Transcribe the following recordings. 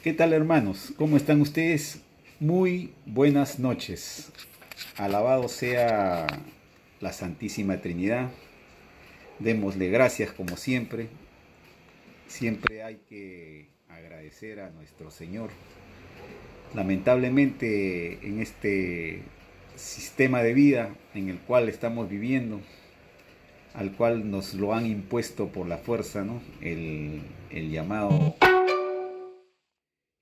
¿Qué tal, hermanos? ¿Cómo están ustedes? Muy buenas noches. Alabado sea la Santísima Trinidad. Démosle gracias como siempre. Siempre hay que agradecer a nuestro Señor. Lamentablemente en este sistema de vida en el cual estamos viviendo, al cual nos lo han impuesto por la fuerza, ¿no? El llamado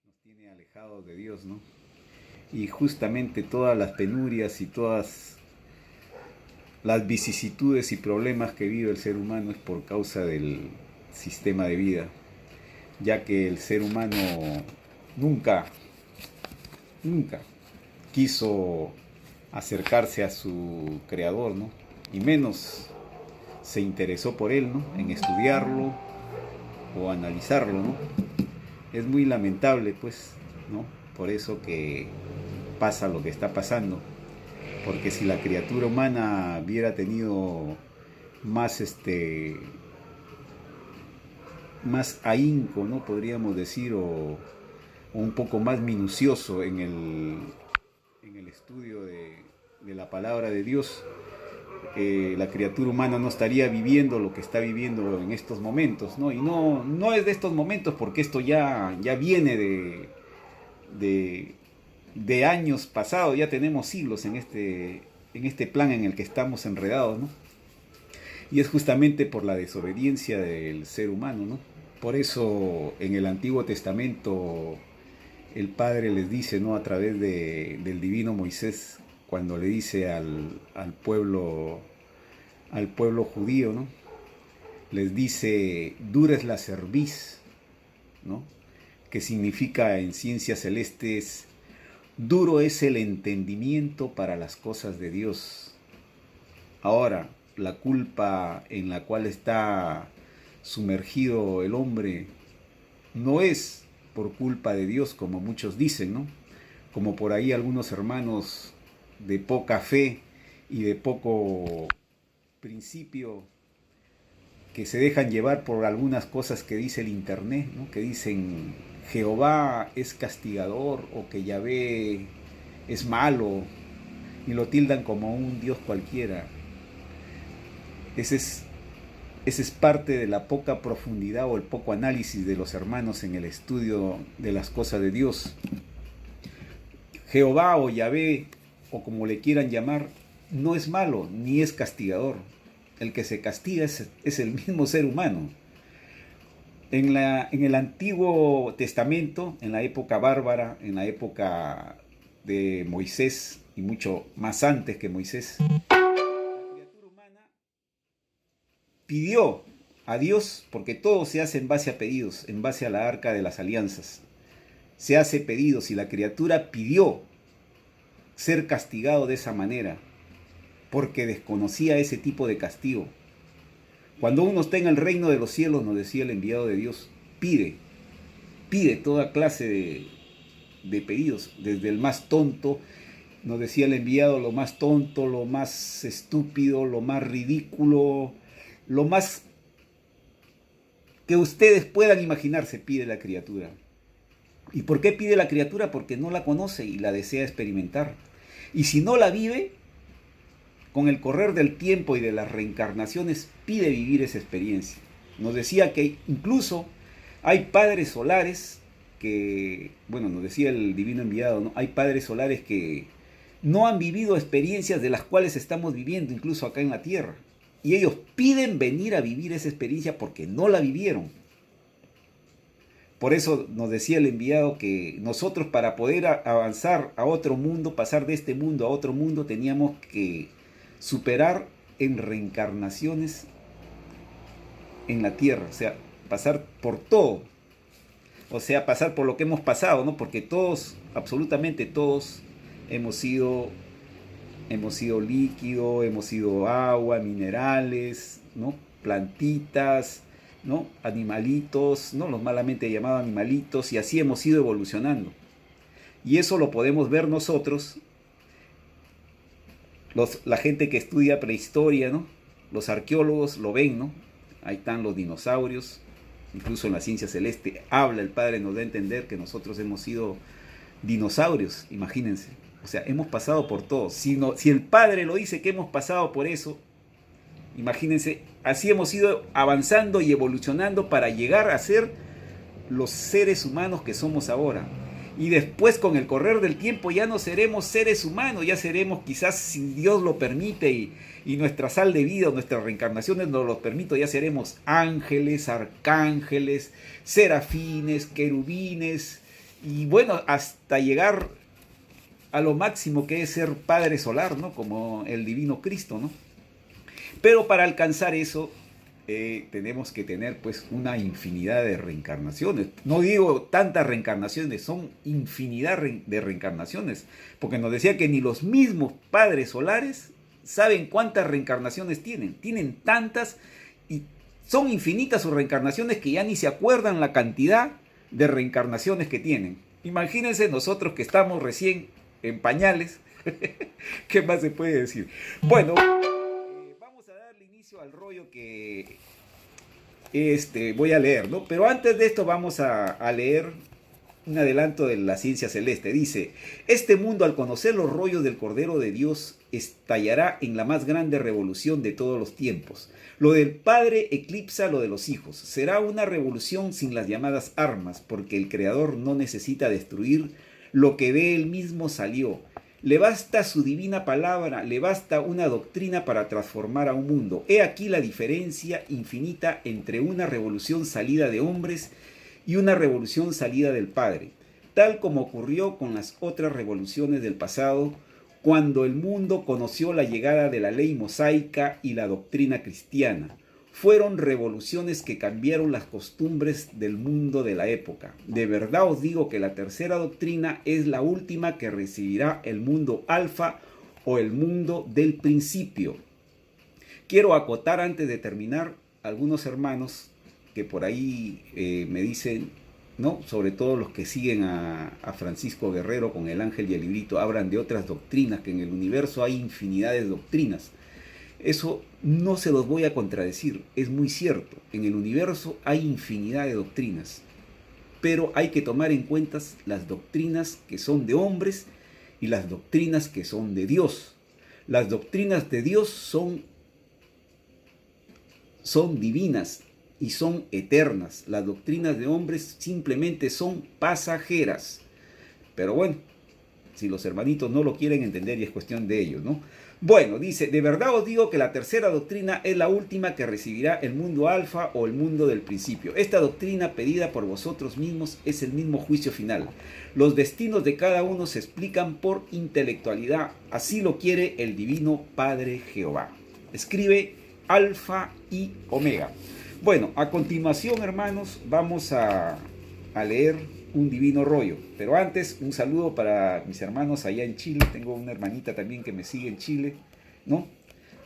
nos tiene alejados de Dios, ¿no? Y justamente todas las penurias y todas las vicisitudes y problemas que vive el ser humano es por causa del sistema de vida, ya que el ser humano nunca, nunca quiso acercarse a su creador, ¿no? Y menos se interesó por él, ¿no? En estudiarlo o analizarlo, ¿no? Es muy lamentable, pues, ¿no? Por eso que pasa lo que está pasando. Porque si la criatura humana hubiera tenido más más ahínco, ¿no? Podríamos decir, o un poco más minucioso en el estudio de la palabra de Dios, la criatura humana no estaría viviendo lo que está viviendo en estos momentos, ¿no? Y no es de estos momentos, porque esto ya viene de, de años pasados, ya tenemos siglos en este plan en el que estamos enredados, ¿no? Y es justamente por la desobediencia del ser humano, ¿no? Por eso en el Antiguo Testamento el Padre les dice, ¿no? A través del divino Moisés, cuando le dice al pueblo judío, ¿no? Les dice, dura es la cerviz, ¿no? Que significa en ciencias celestes, duro es el entendimiento para las cosas de Dios. Ahora, la culpa en la cual está sumergido el hombre no es por culpa de Dios, como muchos dicen, ¿no? Como por ahí algunos hermanos de poca fe y de poco principio que se dejan llevar por algunas cosas que dice el internet, ¿no? Que dicen Jehová es castigador o que Yahvé es malo y lo tildan como un Dios cualquiera. Ese es, ese es parte de la poca profundidad o el poco análisis de los hermanos en el estudio de las cosas de Dios. Jehová o Yahvé, o como le quieran llamar, no es malo ni es castigador. El que se castiga es el mismo ser humano. En el Antiguo Testamento, en la época bárbara, en la época de Moisés y mucho más antes que Moisés, la criatura humana pidió a Dios, porque todo se hace en base a pedidos, en base a la arca de las alianzas. Se hace pedidos y la criatura pidió ser castigado de esa manera, porque desconocía ese tipo de castigo. Cuando uno está en el reino de los cielos, nos decía el enviado de Dios, pide toda clase de pedidos, desde el más tonto, nos decía el enviado, lo más tonto, lo más estúpido, lo más ridículo, lo más que ustedes puedan imaginarse, pide la criatura. ¿Y por qué pide la criatura? Porque no la conoce y la desea experimentar. Y si no la vive, con el correr del tiempo y de las reencarnaciones, pide vivir esa experiencia. Nos decía que incluso hay padres solares que, bueno, nos decía el divino enviado, ¿no? Hay padres solares que no han vivido experiencias de las cuales estamos viviendo, incluso acá en la Tierra. Y ellos piden venir a vivir esa experiencia porque no la vivieron. Por eso nos decía el enviado que nosotros, para poder avanzar a otro mundo, pasar de este mundo a otro mundo, teníamos que superar en reencarnaciones en la tierra, o sea, pasar por todo, o sea, pasar por lo que hemos pasado, ¿no? Porque todos, absolutamente todos, hemos sido líquido, hemos sido agua, minerales, ¿no? Plantitas, ¿no? Animalitos, ¿no? Los malamente llamados animalitos, y así hemos ido evolucionando. Y eso lo podemos ver nosotros, la gente que estudia prehistoria, ¿no? Los arqueólogos lo ven, ¿no? Ahí están los dinosaurios, Incluso en la ciencia celeste habla el Padre, nos da a entender que nosotros hemos sido dinosaurios, imagínense. O sea, hemos pasado por todo. Si el Padre lo dice que hemos pasado por eso, imagínense, así hemos ido avanzando y evolucionando para llegar a ser los seres humanos que somos ahora. Y después, con el correr del tiempo, ya no seremos seres humanos, ya seremos, quizás si Dios lo permite y nuestra sal de vida o nuestras reencarnaciones nos lo permiten, ya seremos ángeles, arcángeles, serafines, querubines, y bueno, hasta llegar a lo máximo que es ser Padre Solar, ¿no? Como el Divino Cristo, ¿no? Pero para alcanzar eso, tenemos que tener pues una infinidad de reencarnaciones. No digo tantas reencarnaciones, son infinidad de reencarnaciones. Porque nos decía que ni los mismos padres solares saben cuántas reencarnaciones tienen. Tienen tantas y son infinitas sus reencarnaciones que ya ni se acuerdan la cantidad de reencarnaciones que tienen. Imagínense nosotros que estamos recién en pañales. ¿Qué más se puede decir? Bueno, al rollo que voy a leer, ¿no? Pero antes de esto vamos a leer un adelanto de la ciencia celeste. Dice: este mundo, al conocer los rollos del Cordero de Dios, estallará en la más grande revolución de todos los tiempos. Lo del Padre eclipsa lo de los hijos. Será una revolución sin las llamadas armas, porque el Creador no necesita destruir lo que de él mismo salió. Le basta su divina palabra, le basta una doctrina para transformar a un mundo. He aquí la diferencia infinita entre una revolución salida de hombres y una revolución salida del Padre, tal como ocurrió con las otras revoluciones del pasado, cuando el mundo conoció la llegada de la ley mosaica y la doctrina cristiana. Fueron revoluciones que cambiaron las costumbres del mundo de la época. De verdad os digo que la tercera doctrina es la última que recibirá el mundo alfa o el mundo del principio. Quiero acotar antes de terminar algunos hermanos que por ahí me dicen, ¿no? Sobre todo los que siguen a Francisco Guerrero con el ángel y el librito, hablan de otras doctrinas, que en el universo hay infinidad de doctrinas. Eso no se los voy a contradecir, es muy cierto. En el universo hay infinidad de doctrinas, pero hay que tomar en cuenta las doctrinas que son de hombres y las doctrinas que son de Dios. Las doctrinas de Dios son divinas y son eternas. Las doctrinas de hombres simplemente son pasajeras. Pero bueno, si los hermanitos no lo quieren entender, y es cuestión de ellos, ¿no? Bueno, dice: de verdad os digo que la tercera doctrina es la última que recibirá el mundo alfa o el mundo del principio. Esta doctrina, pedida por vosotros mismos, es el mismo juicio final. Los destinos de cada uno se explican por intelectualidad. Así lo quiere el divino Padre Jehová. Escribe Alfa y Omega. Bueno, a continuación, hermanos, vamos a leer un divino rollo. Pero antes, un saludo para mis hermanos allá en Chile. Tengo una hermanita también que me sigue en Chile, ¿no?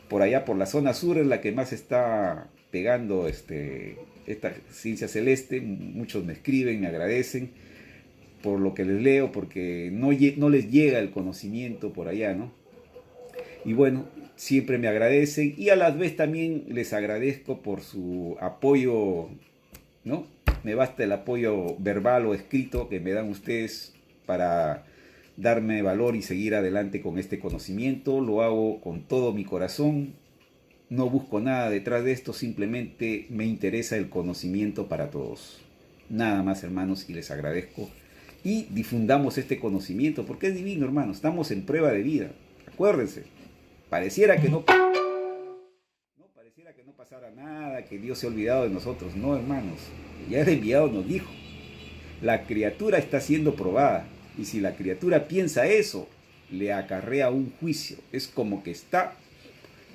Por allá, por la zona sur, es la que más está pegando esta ciencia celeste. Muchos me escriben, me agradecen por lo que les leo, porque no les llega el conocimiento por allá, ¿no? Y bueno, siempre me agradecen, y a la vez también les agradezco por su apoyo, ¿no? Me basta el apoyo verbal o escrito que me dan ustedes para darme valor y seguir adelante con este conocimiento. Lo hago con todo mi corazón. No busco nada detrás de esto, simplemente me interesa el conocimiento para todos. Nada más, hermanos, y les agradezco. Y difundamos este conocimiento porque es divino, hermanos. Estamos en prueba de vida. Acuérdense, pareciera que no pasara nada, que Dios se ha olvidado de nosotros. No, hermanos. Ya el enviado nos dijo: la criatura está siendo probada, y si la criatura piensa eso, le acarrea un juicio. Es como que está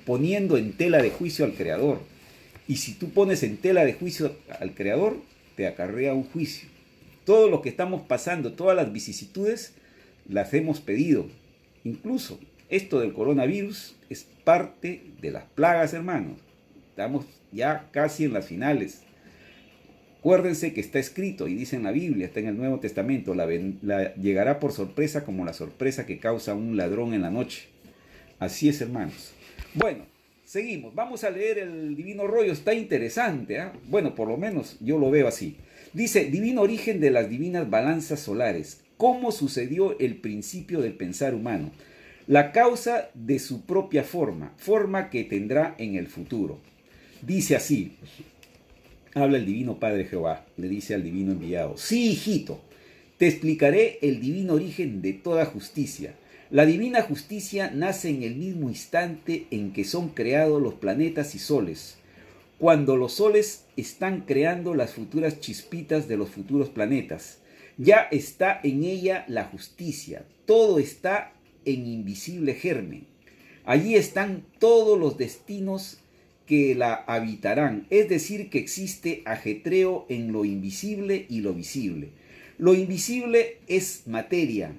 poniendo en tela de juicio al Creador. Y si tú pones en tela de juicio al Creador, te acarrea un juicio. Todo lo que estamos pasando, todas las vicisitudes, las hemos pedido. Incluso esto del coronavirus es parte de las plagas, hermanos. Estamos ya casi en las finales. Acuérdense que está escrito y dice en la Biblia, está en el Nuevo Testamento: llegará por sorpresa como la sorpresa que causa un ladrón en la noche. Así es, hermanos. Bueno, seguimos. Vamos a leer el Divino Rollo. Está interesante, ¿eh? Bueno, por lo menos yo lo veo así. Dice, divino origen de las divinas balanzas solares. ¿Cómo sucedió el principio del pensar humano? La causa de su propia forma, forma que tendrá en el futuro. Dice así, habla el Divino Padre Jehová, le dice al Divino Enviado. Sí, hijito, te explicaré el divino origen de toda justicia. La divina justicia nace en el mismo instante en que son creados los planetas y soles, cuando los soles están creando las futuras chispitas de los futuros planetas. Ya está en ella la justicia, todo está en invisible germen. Allí están todos los destinos que la habitarán, es decir, que existe ajetreo en lo invisible y lo visible. Lo invisible es materia.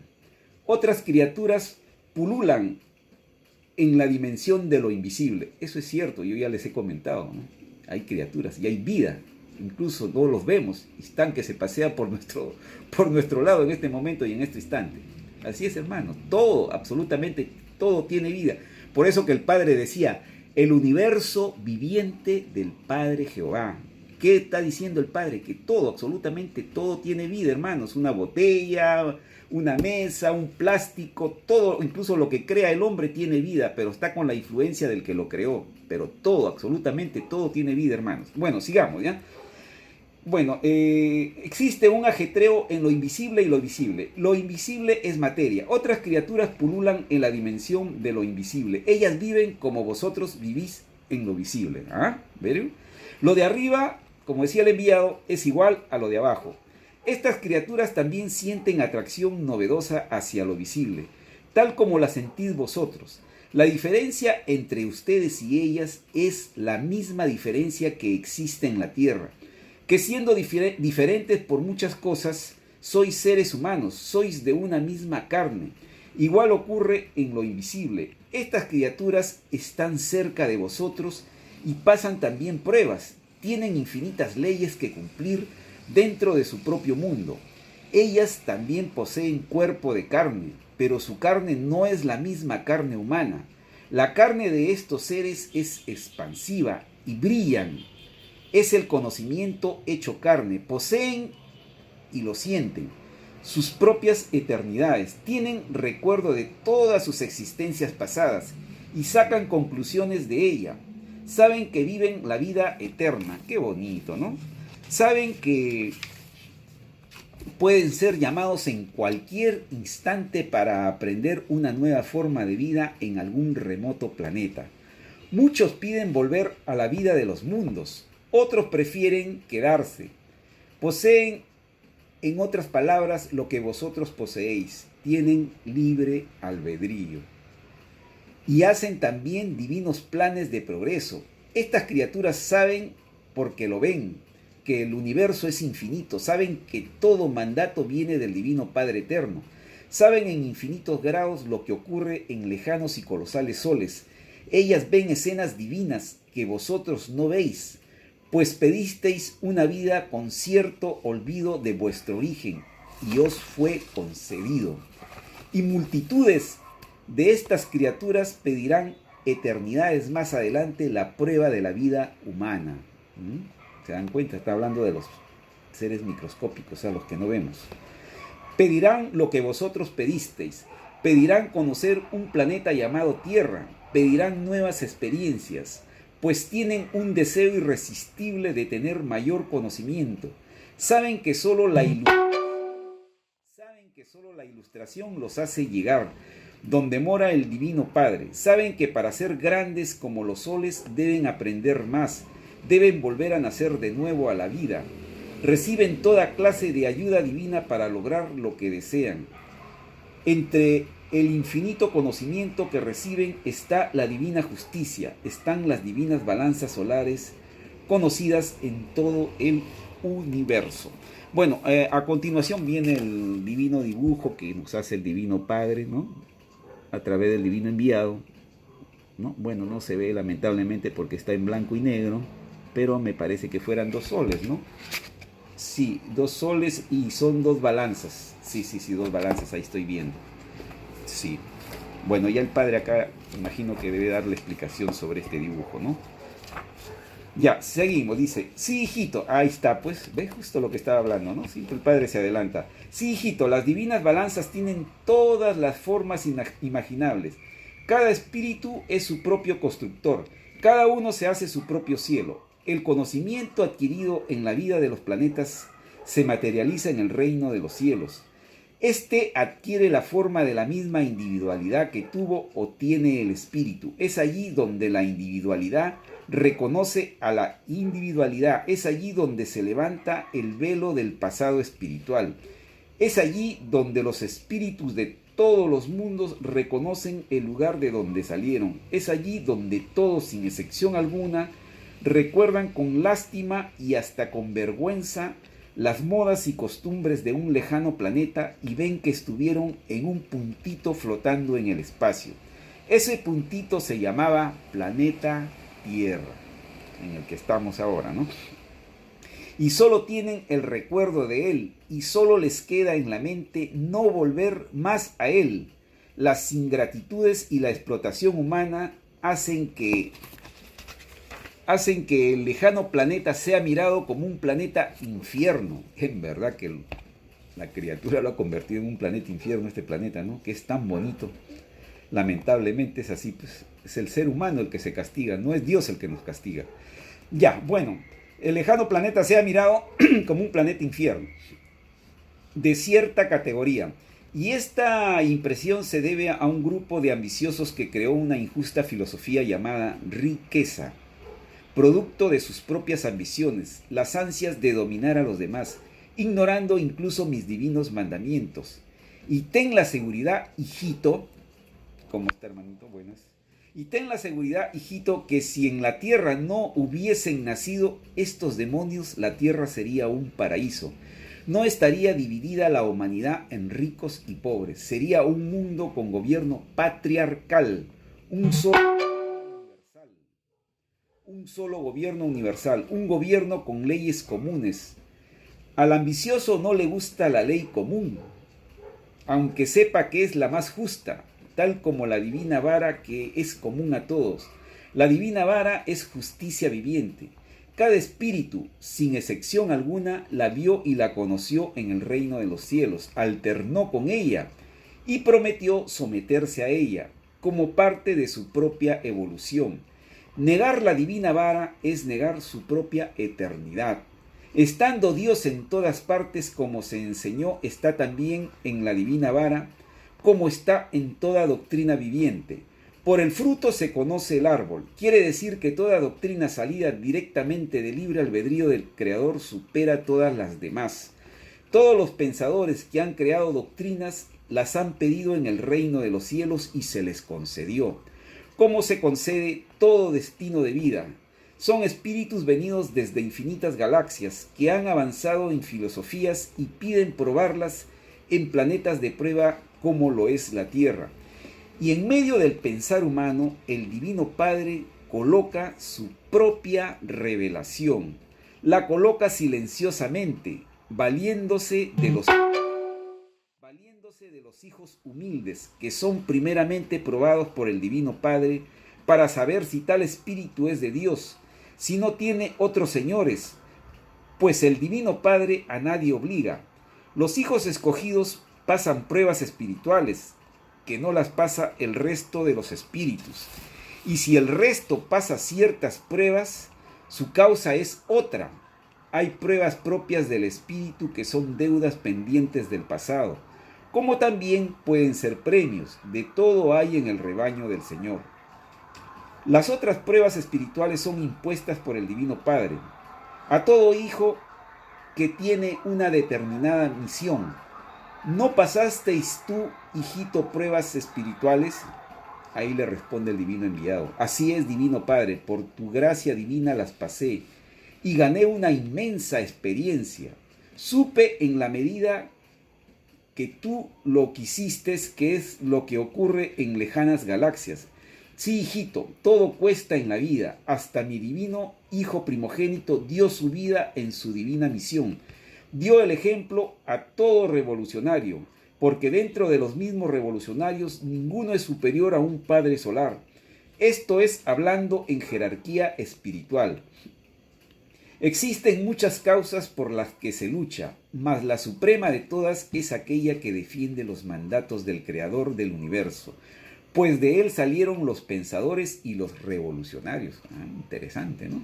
Otras criaturas pululan en la dimensión de lo invisible. Eso es cierto, yo ya les he comentado, ¿no? Hay criaturas y hay vida, incluso no los vemos, están que se pasea por nuestro lado en este momento y en este instante. Así es, hermano, todo, absolutamente todo tiene vida. Por eso que el Padre decía, el universo viviente del Padre Jehová. ¿Qué está diciendo el Padre? Que todo, absolutamente todo tiene vida, hermanos. Una botella, una mesa, un plástico, todo, incluso lo que crea el hombre tiene vida, pero está con la influencia del que lo creó. Pero todo, absolutamente todo tiene vida, hermanos. Bueno, sigamos, ¿ya? Bueno, existe un ajetreo en lo invisible y lo visible. Lo invisible es materia. Otras criaturas pululan en la dimensión de lo invisible. Ellas viven como vosotros vivís en lo visible. ¿Ah? ¿Ven? Lo de arriba, como decía el enviado, es igual a lo de abajo. Estas criaturas también sienten atracción novedosa hacia lo visible, tal como la sentís vosotros. La diferencia entre ustedes y ellas es la misma diferencia que existe en la tierra, que siendo diferentes por muchas cosas, sois seres humanos, sois de una misma carne. Igual ocurre en lo invisible. Estas criaturas están cerca de vosotros y pasan también pruebas. Tienen infinitas leyes que cumplir dentro de su propio mundo. Ellas también poseen cuerpo de carne, pero su carne no es la misma carne humana. La carne de estos seres es expansiva y brillan. Es el conocimiento hecho carne. Poseen y lo sienten. Sus propias eternidades. Tienen recuerdo de todas sus existencias pasadas y sacan conclusiones de ella. Saben que viven la vida eterna. Qué bonito, ¿no? Saben que pueden ser llamados en cualquier instante para aprender una nueva forma de vida en algún remoto planeta. Muchos piden volver a la vida de los mundos. Otros prefieren quedarse. Poseen, en otras palabras, lo que vosotros poseéis. Tienen libre albedrío. Y hacen también divinos planes de progreso. Estas criaturas saben, porque lo ven, que el universo es infinito. Saben que todo mandato viene del Divino Padre Eterno. Saben en infinitos grados lo que ocurre en lejanos y colosales soles. Ellas ven escenas divinas que vosotros no veis, pues pedisteis una vida con cierto olvido de vuestro origen, y os fue concedido. Y multitudes de estas criaturas pedirán eternidades más adelante la prueba de la vida humana. ¿Se dan cuenta? Está hablando de los seres microscópicos, a los que no vemos. Pedirán lo que vosotros pedisteis. Pedirán conocer un planeta llamado Tierra. Pedirán nuevas experiencias, pues tienen un deseo irresistible de tener mayor conocimiento. Saben que solo la ilustración los hace llegar donde mora el Divino Padre. Saben que para ser grandes como los soles deben aprender más, deben volver a nacer de nuevo a la vida. Reciben toda clase de ayuda divina para lograr lo que desean. Entre el infinito conocimiento que reciben está la divina justicia, están las divinas balanzas solares conocidas en todo el universo. Bueno, a continuación viene el divino dibujo que nos hace el Divino Padre, ¿no? A través del Divino Enviado, ¿no? Bueno, no se ve lamentablemente porque está en blanco y negro, pero me parece que fueran dos soles, ¿no? Sí, dos soles y son dos balanzas. Sí, dos balanzas, ahí estoy viendo. Sí. Bueno, ya el padre acá imagino que debe darle explicación sobre este dibujo, ¿no? Ya, seguimos, dice, sí, hijito, ahí está, pues, ve justo lo que estaba hablando, ¿no? Siempre el padre se adelanta. Sí, hijito, las divinas balanzas tienen todas las formas imaginables. Cada espíritu es su propio constructor, cada uno se hace su propio cielo. El conocimiento adquirido en la vida de los planetas se materializa en el reino de los cielos. Este adquiere la forma de la misma individualidad que tuvo o tiene el espíritu. Es allí donde la individualidad reconoce a la individualidad. Es allí donde se levanta el velo del pasado espiritual. Es allí donde los espíritus de todos los mundos reconocen el lugar de donde salieron. Es allí donde todos, sin excepción alguna, recuerdan con lástima y hasta con vergüenza las modas y costumbres de un lejano planeta y ven que estuvieron en un puntito flotando en el espacio. Ese puntito se llamaba planeta Tierra, en el que estamos ahora, ¿no? Y solo tienen el recuerdo de él, y solo les queda en la mente no volver más a él. Las ingratitudes y la explotación humana hacen que el lejano planeta sea mirado como un planeta infierno. En verdad que la criatura lo ha convertido en un planeta infierno, este planeta, ¿no? Que es tan bonito. Lamentablemente es así, pues es el ser humano el que se castiga, no es Dios el que nos castiga. Ya, bueno, el lejano planeta sea mirado como un planeta infierno, de cierta categoría. Y esta impresión se debe a un grupo de ambiciosos que creó una injusta filosofía llamada riqueza, producto de sus propias ambiciones, las ansias de dominar a los demás, ignorando incluso mis divinos mandamientos. Y ten la seguridad, hijito, ¿cómo está, hermanito? Buenas. Y ten la seguridad, hijito, que si en la tierra no hubiesen nacido estos demonios, la tierra sería un paraíso. No estaría dividida la humanidad en ricos y pobres. Sería un mundo con gobierno patriarcal, un solo gobierno universal, un gobierno con leyes comunes. Al ambicioso no le gusta la ley común, aunque sepa que es la más justa, tal como la divina vara que es común a todos. La divina vara es justicia viviente. Cada espíritu, sin excepción alguna, la vio y la conoció en el reino de los cielos, alternó con ella y prometió someterse a ella, como parte de su propia evolución. Negar la divina vara es negar su propia eternidad. Estando Dios en todas partes, como se enseñó, está también en la divina vara, como está en toda doctrina viviente. Por el fruto se conoce el árbol. Quiere decir que toda doctrina salida directamente del libre albedrío del Creador supera todas las demás. Todos los pensadores que han creado doctrinas las han pedido en el reino de los cielos y se les concedió. ¿Cómo se concede todo destino de vida? Son espíritus venidos desde infinitas galaxias que han avanzado en filosofías y piden probarlas en planetas de prueba como lo es la Tierra. Y en medio del pensar humano, el Divino Padre coloca su propia revelación. La coloca silenciosamente, valiéndose de los hijos humildes, que son primeramente probados por el Divino Padre, para saber si tal espíritu es de Dios, si no tiene otros señores, pues el Divino Padre a nadie obliga. Los hijos escogidos pasan pruebas espirituales, que no las pasa el resto de los espíritus. Y si el resto pasa ciertas pruebas, su causa es otra. Hay pruebas propias del espíritu que son deudas pendientes del pasado, como también pueden ser premios. De todo hay en el rebaño del Señor. Las otras pruebas espirituales son impuestas por el Divino Padre a todo hijo que tiene una determinada misión. ¿No pasasteis tú, hijito, pruebas espirituales? Ahí le responde el divino enviado. Así es, Divino Padre, por tu gracia divina las pasé y gané una inmensa experiencia. Supe en la medida que tú lo quisiste, que es lo que ocurre en lejanas galaxias. Sí, hijito, todo cuesta en la vida. Hasta mi divino Hijo primogénito dio su vida en su divina misión. Dio el ejemplo a todo revolucionario, porque dentro de los mismos revolucionarios ninguno es superior a un padre solar. Esto es hablando en jerarquía espiritual. Existen muchas causas por las que se lucha, mas la suprema de todas es aquella que defiende los mandatos del Creador del universo, pues de él salieron los pensadores y los revolucionarios. Interesante, ¿no?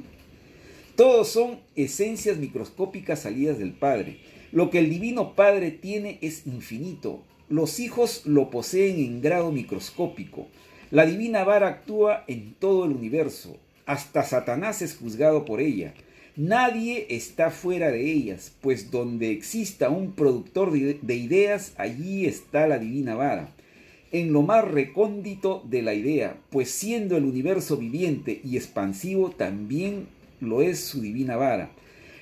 Todos son esencias microscópicas salidas del Padre. Lo que el Divino Padre tiene es infinito. Los hijos lo poseen en grado microscópico. La divina vara actúa en todo el universo. Hasta Satanás es juzgado por ella. Nadie está fuera de ellas, pues donde exista un productor de ideas, allí está la divina vara. En lo más recóndito de la idea, pues siendo el universo viviente y expansivo, también lo es su divina vara.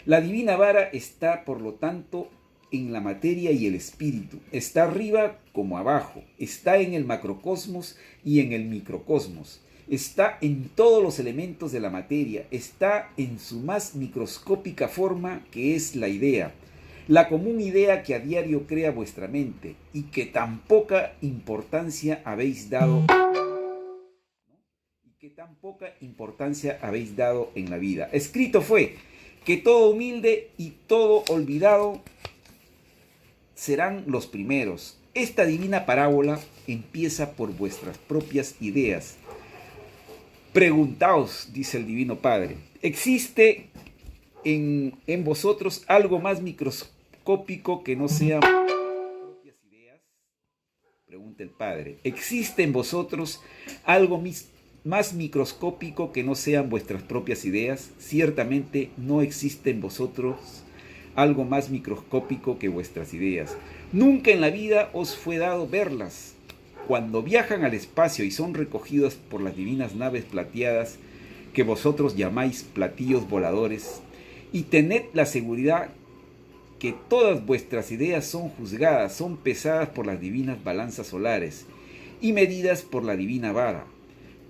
La divina vara está, por lo tanto, en la materia y el espíritu. Está arriba como abajo. Está en el macrocosmos y en el microcosmos. Está en todos los elementos de la materia. Está en su más microscópica forma, que es la idea. La común idea que a diario crea vuestra mente y que tan poca importancia habéis dado en la vida. Escrito fue que todo humilde y todo olvidado serán los primeros. Esta divina parábola empieza por vuestras propias ideas. Preguntaos, dice el Divino Padre, ¿existe en vosotros algo más microscópico que no sean vuestras propias ideas? Pregunta el Padre. ¿Existe en vosotros algo más microscópico que no sean vuestras propias ideas? Ciertamente no existe en vosotros algo más microscópico que vuestras ideas. Nunca en la vida os fue dado verlas. Cuando viajan al espacio y son recogidos por las divinas naves plateadas que vosotros llamáis platillos voladores, y tened la seguridad que todas vuestras ideas son juzgadas, son pesadas por las divinas balanzas solares y medidas por la divina vara.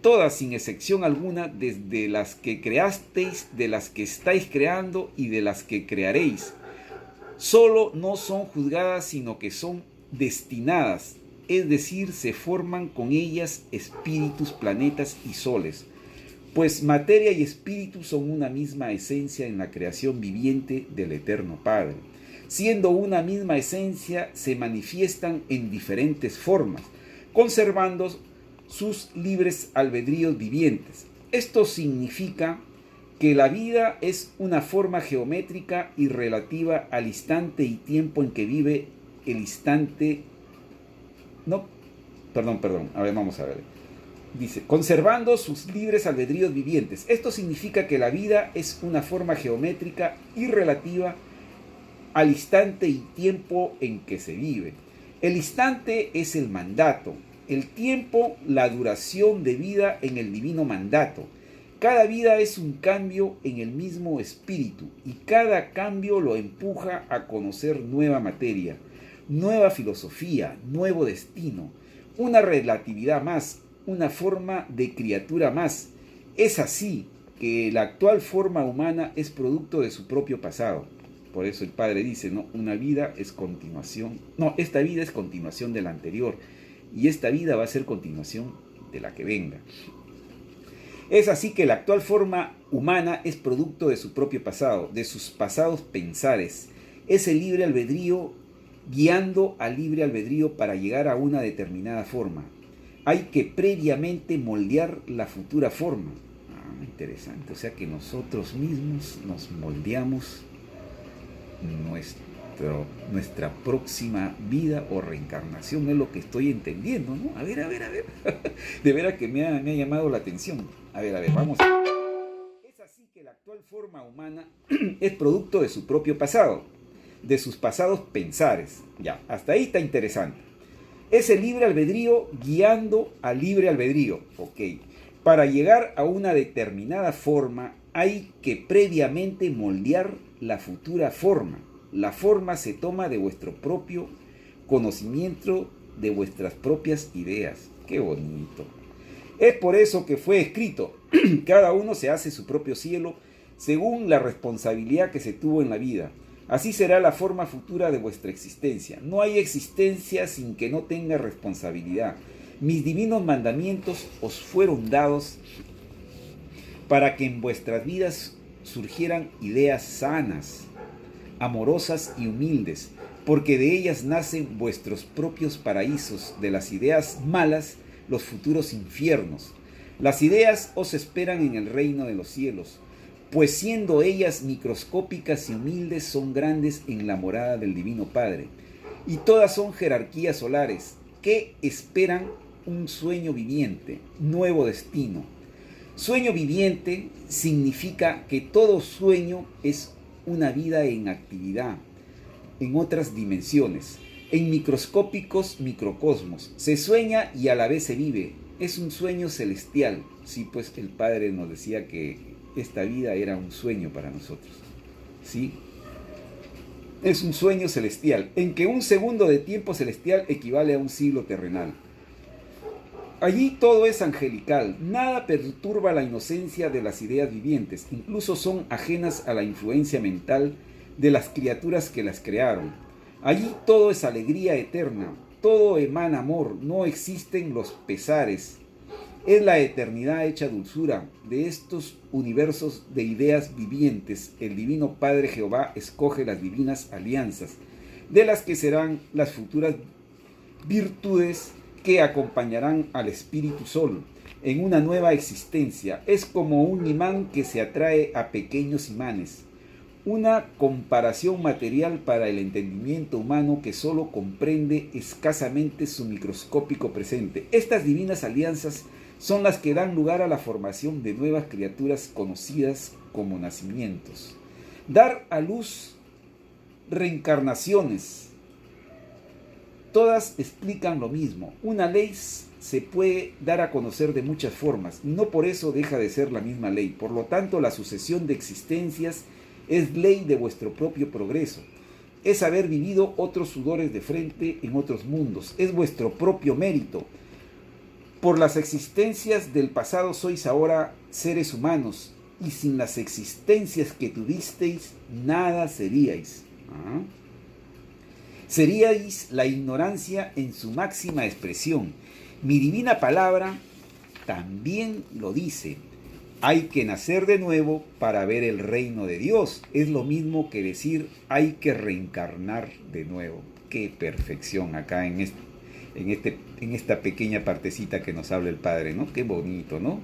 Todas, sin excepción alguna, desde las que creasteis, de las que estáis creando y de las que crearéis, solo no son juzgadas, sino que son destinadas, es decir, se forman con ellas espíritus, planetas y soles, pues materia y espíritu son una misma esencia en la creación viviente del Eterno Padre. Siendo una misma esencia, se manifiestan en diferentes formas, conservando sus libres albedríos vivientes. Esto significa que la vida es una forma geométrica y relativa al instante y tiempo en que vive el instante. Vamos a ver. Dice, conservando sus libres albedríos vivientes. Esto significa que la vida es una forma geométrica y relativa al instante y tiempo en que se vive. El instante es el mandato. El tiempo, la duración de vida en el divino mandato. Cada vida es un cambio en el mismo espíritu y cada cambio lo empuja a conocer nueva materia, nueva filosofía, nuevo destino, una relatividad más, una forma de criatura más. Es así que la actual forma humana es producto de su propio pasado. Por eso el Padre dice, esta vida es continuación de la anterior. Y esta vida va a ser continuación de la que venga. Es así que la actual forma humana es producto de su propio pasado, de sus pasados pensares. Es el libre albedrío guiando al libre albedrío para llegar a una determinada forma. Hay que previamente moldear la futura forma. Interesante. O sea que nosotros mismos nos moldeamos nuestra próxima vida o reencarnación, es lo que estoy entendiendo, ¿no? A ver. De veras que me ha llamado la atención. A ver, vamos. Es así que la actual forma humana es producto de su propio pasado, de sus pasados pensares. Ya, hasta ahí está interesante. Es el libre albedrío guiando al libre albedrío. Ok. Para llegar a una determinada forma hay que previamente moldear la futura forma. La forma se toma de vuestro propio conocimiento, de vuestras propias ideas. ¡Qué bonito! Es por eso que fue escrito, cada uno se hace su propio cielo según la responsabilidad que se tuvo en la vida. Así será la forma futura de vuestra existencia. No hay existencia sin que no tenga responsabilidad. Mis divinos mandamientos os fueron dados para que en vuestras vidas surgieran ideas sanas, amorosas y humildes, porque de ellas nacen vuestros propios paraísos, de las ideas malas, los futuros infiernos. Las ideas os esperan en el reino de los cielos, pues siendo ellas microscópicas y humildes, son grandes en la morada del Divino Padre. Y todas son jerarquías solares, que esperan un sueño viviente, nuevo destino. Sueño viviente significa que todo sueño es una vida en actividad, en otras dimensiones, en microscópicos microcosmos. Se sueña y a la vez se vive. Es un sueño celestial. Sí, pues el Padre nos decía que esta vida era un sueño para nosotros. ¿Sí? Es un sueño celestial, en que un segundo de tiempo celestial equivale a un siglo terrenal. Allí todo es angelical, nada perturba la inocencia de las ideas vivientes, incluso son ajenas a la influencia mental de las criaturas que las crearon. Allí todo es alegría eterna, todo emana amor, no existen los pesares. Es la eternidad hecha dulzura. De estos universos de ideas vivientes, el Divino Padre Jehová escoge las divinas alianzas, de las que serán las futuras virtudes que acompañarán al Espíritu Sol en una nueva existencia. Es como un imán que se atrae a pequeños imanes. Una comparación material para el entendimiento humano que solo comprende escasamente su microscópico presente. Estas divinas alianzas son las que dan lugar a la formación de nuevas criaturas conocidas como nacimientos. Dar a luz reencarnaciones. Todas explican lo mismo. Una ley se puede dar a conocer de muchas formas, y no por eso deja de ser la misma ley. Por lo tanto, la sucesión de existencias es ley de vuestro propio progreso. Es haber vivido otros sudores de frente en otros mundos. Es vuestro propio mérito. Por las existencias del pasado sois ahora seres humanos, y sin las existencias que tuvisteis, nada seríais. Seríais la ignorancia en su máxima expresión. Mi divina palabra también lo dice. Hay que nacer de nuevo para ver el reino de Dios. Es lo mismo que decir hay que reencarnar de nuevo. Qué perfección acá en esta pequeña partecita que nos habla el Padre, ¿no? Qué bonito, ¿no?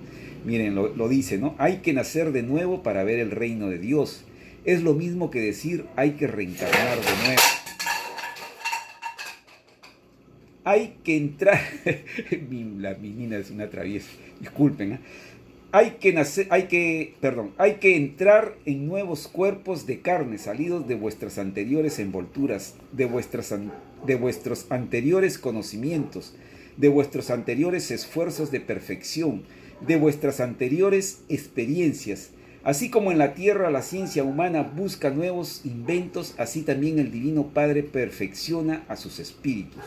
Miren, lo dice, ¿no? Hay que nacer de nuevo para ver el reino de Dios. Es lo mismo que decir hay que reencarnar de nuevo. Hay que entrar, la menina es una traviesa, disculpen, hay que entrar en nuevos cuerpos de carne salidos de vuestras anteriores envolturas, de vuestros anteriores conocimientos, de vuestros anteriores esfuerzos de perfección, de vuestras anteriores experiencias. Así como en la tierra la ciencia humana busca nuevos inventos, así también el Divino Padre perfecciona a sus espíritus.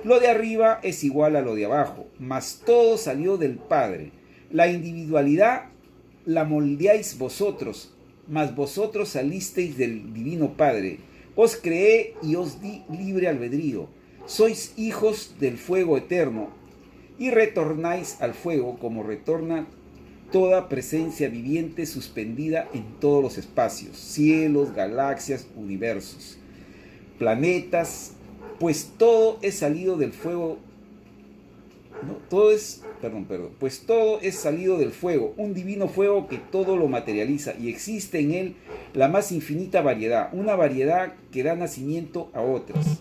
Lo de arriba es igual a lo de abajo, mas todo salió del Padre. La individualidad la moldeáis vosotros, mas vosotros salisteis del Divino Padre. Os creé y os di libre albedrío. Sois hijos del fuego eterno y retornáis al fuego como retorna toda presencia viviente suspendida en todos los espacios, cielos, galaxias, universos, planetas, pues todo es salido del fuego, pues todo es salido del fuego, un divino fuego que todo lo materializa y existe en él la más infinita variedad, una variedad que da nacimiento a otras,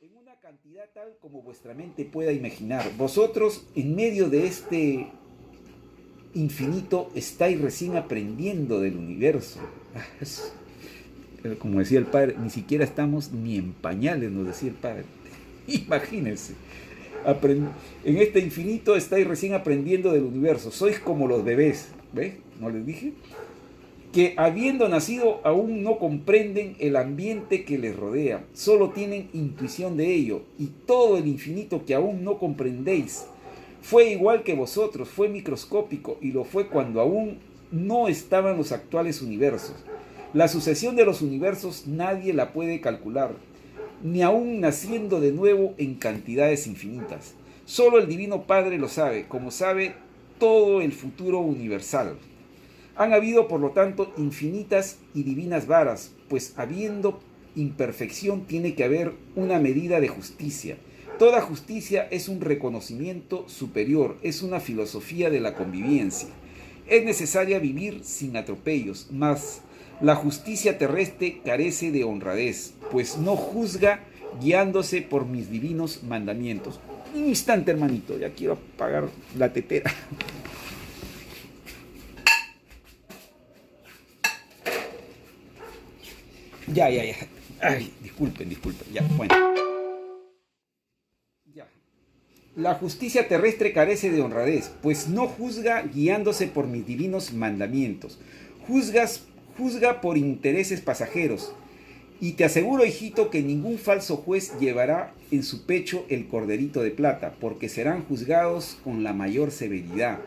en una cantidad tal como vuestra mente pueda imaginar. Vosotros, en medio de este infinito, estáis recién aprendiendo del universo. Como decía el Padre, ni siquiera estamos ni en pañales, nos decía el Padre. Imagínense. En este infinito estáis recién aprendiendo del universo. Sois como los bebés. ¿Ves? ¿No les dije? Que habiendo nacido aún no comprenden el ambiente que les rodea. Solo tienen intuición de ello. Y todo el infinito que aún no comprendéis fue igual que vosotros. Fue microscópico y lo fue cuando aún no estaban los actuales universos. La sucesión de los universos nadie la puede calcular, ni aun naciendo de nuevo en cantidades infinitas. Solo el Divino Padre lo sabe, como sabe todo el futuro universal. Han habido, por lo tanto, infinitas y divinas varas, pues habiendo imperfección tiene que haber una medida de justicia. Toda justicia es un reconocimiento superior, es una filosofía de la convivencia. Es necesaria vivir sin atropellos, mas la justicia terrestre carece de honradez, pues no juzga guiándose por mis divinos mandamientos. Un instante, hermanito, ya quiero apagar la tetera. Ya. Ay, disculpen, ya, bueno. Ya. La justicia terrestre carece de honradez, pues no juzga guiándose por mis divinos mandamientos. Juzga por intereses pasajeros. Y te aseguro, hijito, que ningún falso juez llevará en su pecho el corderito de plata, porque serán juzgados con la mayor severidad.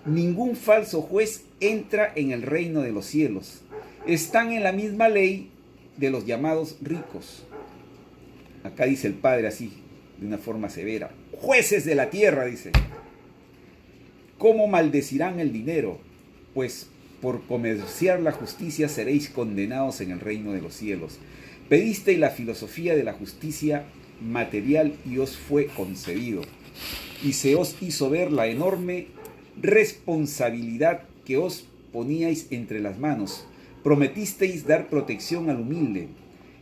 Ningún falso juez entra en el reino de los cielos. Están en la misma ley de los llamados ricos. Acá dice el Padre así, de una forma severa. Jueces de la tierra, dice. ¿Cómo maldecirán el dinero? Pues por comerciar la justicia seréis condenados en el reino de los cielos. Pedisteis la filosofía de la justicia material y os fue concedido. Y se os hizo ver la enorme responsabilidad que os poníais entre las manos. Prometisteis dar protección al humilde.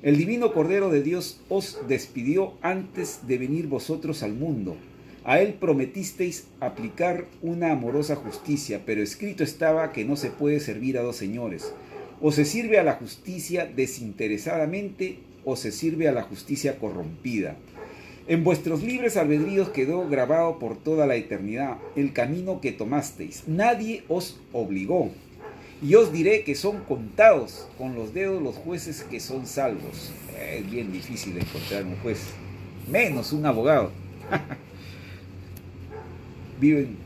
El divino Cordero de Dios os despidió antes de venir vosotros al mundo. A él prometisteis aplicar una amorosa justicia, pero escrito estaba que no se puede servir a dos señores. O se sirve a la justicia desinteresadamente, o se sirve a la justicia corrompida. En vuestros libres albedríos quedó grabado por toda la eternidad el camino que tomasteis. Nadie os obligó. Y os diré que son contados con los dedos los jueces que son salvos. Es bien difícil encontrar un juez, menos un abogado. Viven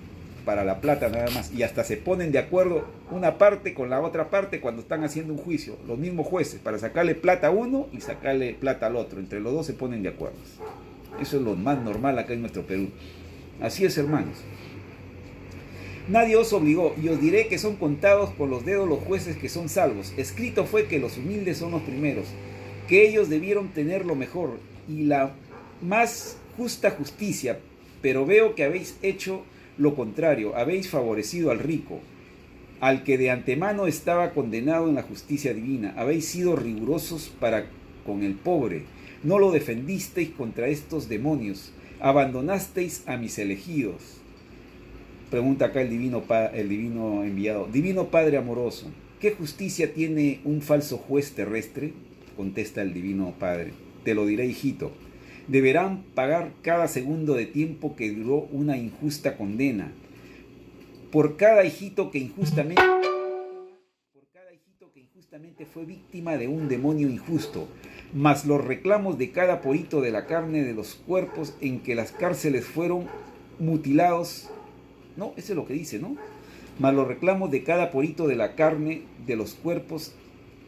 para la plata nada más, y hasta se ponen de acuerdo una parte con la otra parte cuando están haciendo un juicio, los mismos jueces, para sacarle plata a uno y sacarle plata al otro. Entre los dos se ponen de acuerdo. Eso es lo más normal acá en nuestro Perú. Así es, hermanos. Nadie os obligó, y os diré que son contados por los dedos los jueces que son salvos. Escrito fue que los humildes son los primeros, que ellos debieron tener lo mejor y la más justa justicia, pero veo que habéis hecho lo contrario, habéis favorecido al rico, al que de antemano estaba condenado en la justicia divina. Habéis sido rigurosos para con el pobre, no lo defendisteis contra estos demonios, abandonasteis a mis elegidos. Pregunta acá el divino enviado. Divino Padre amoroso, ¿qué justicia tiene un falso juez terrestre? Contesta el Divino Padre. Te lo diré, hijito. Deberán pagar cada segundo de tiempo que duró una injusta condena. Por cada hijito que injustamente fue víctima de un demonio injusto, más los reclamos de cada porito de la carne de los cuerpos en que las cárceles fueron mutilados. No, eso es lo que dice, ¿no? Más los reclamos de cada porito de la carne de los cuerpos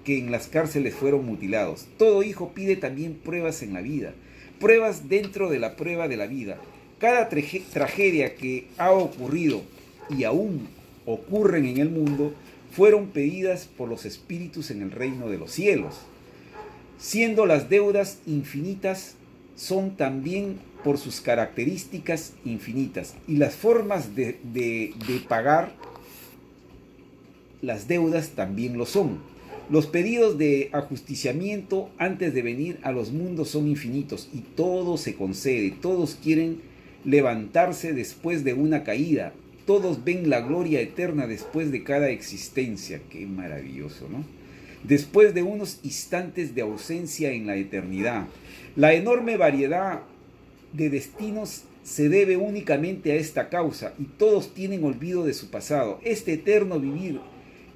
que en las cárceles fueron mutilados. Todo hijo pide también pruebas en la vida, pruebas dentro de la prueba de la vida. Cada tragedia que ha ocurrido y aún ocurren en el mundo fueron pedidas por los espíritus en el reino de los cielos. Siendo las deudas infinitas, son también por sus características infinitas, y las formas de pagar las deudas también lo son. Los pedidos de ajusticiamiento antes de venir a los mundos son infinitos, y todo se concede. Todos quieren levantarse después de una caída. Todos ven la gloria eterna después de cada existencia. Qué maravilloso, ¿no? Después de unos instantes de ausencia en la eternidad. La enorme variedad de destinos se debe únicamente a esta causa, y todos tienen olvido de su pasado. Este eterno vivir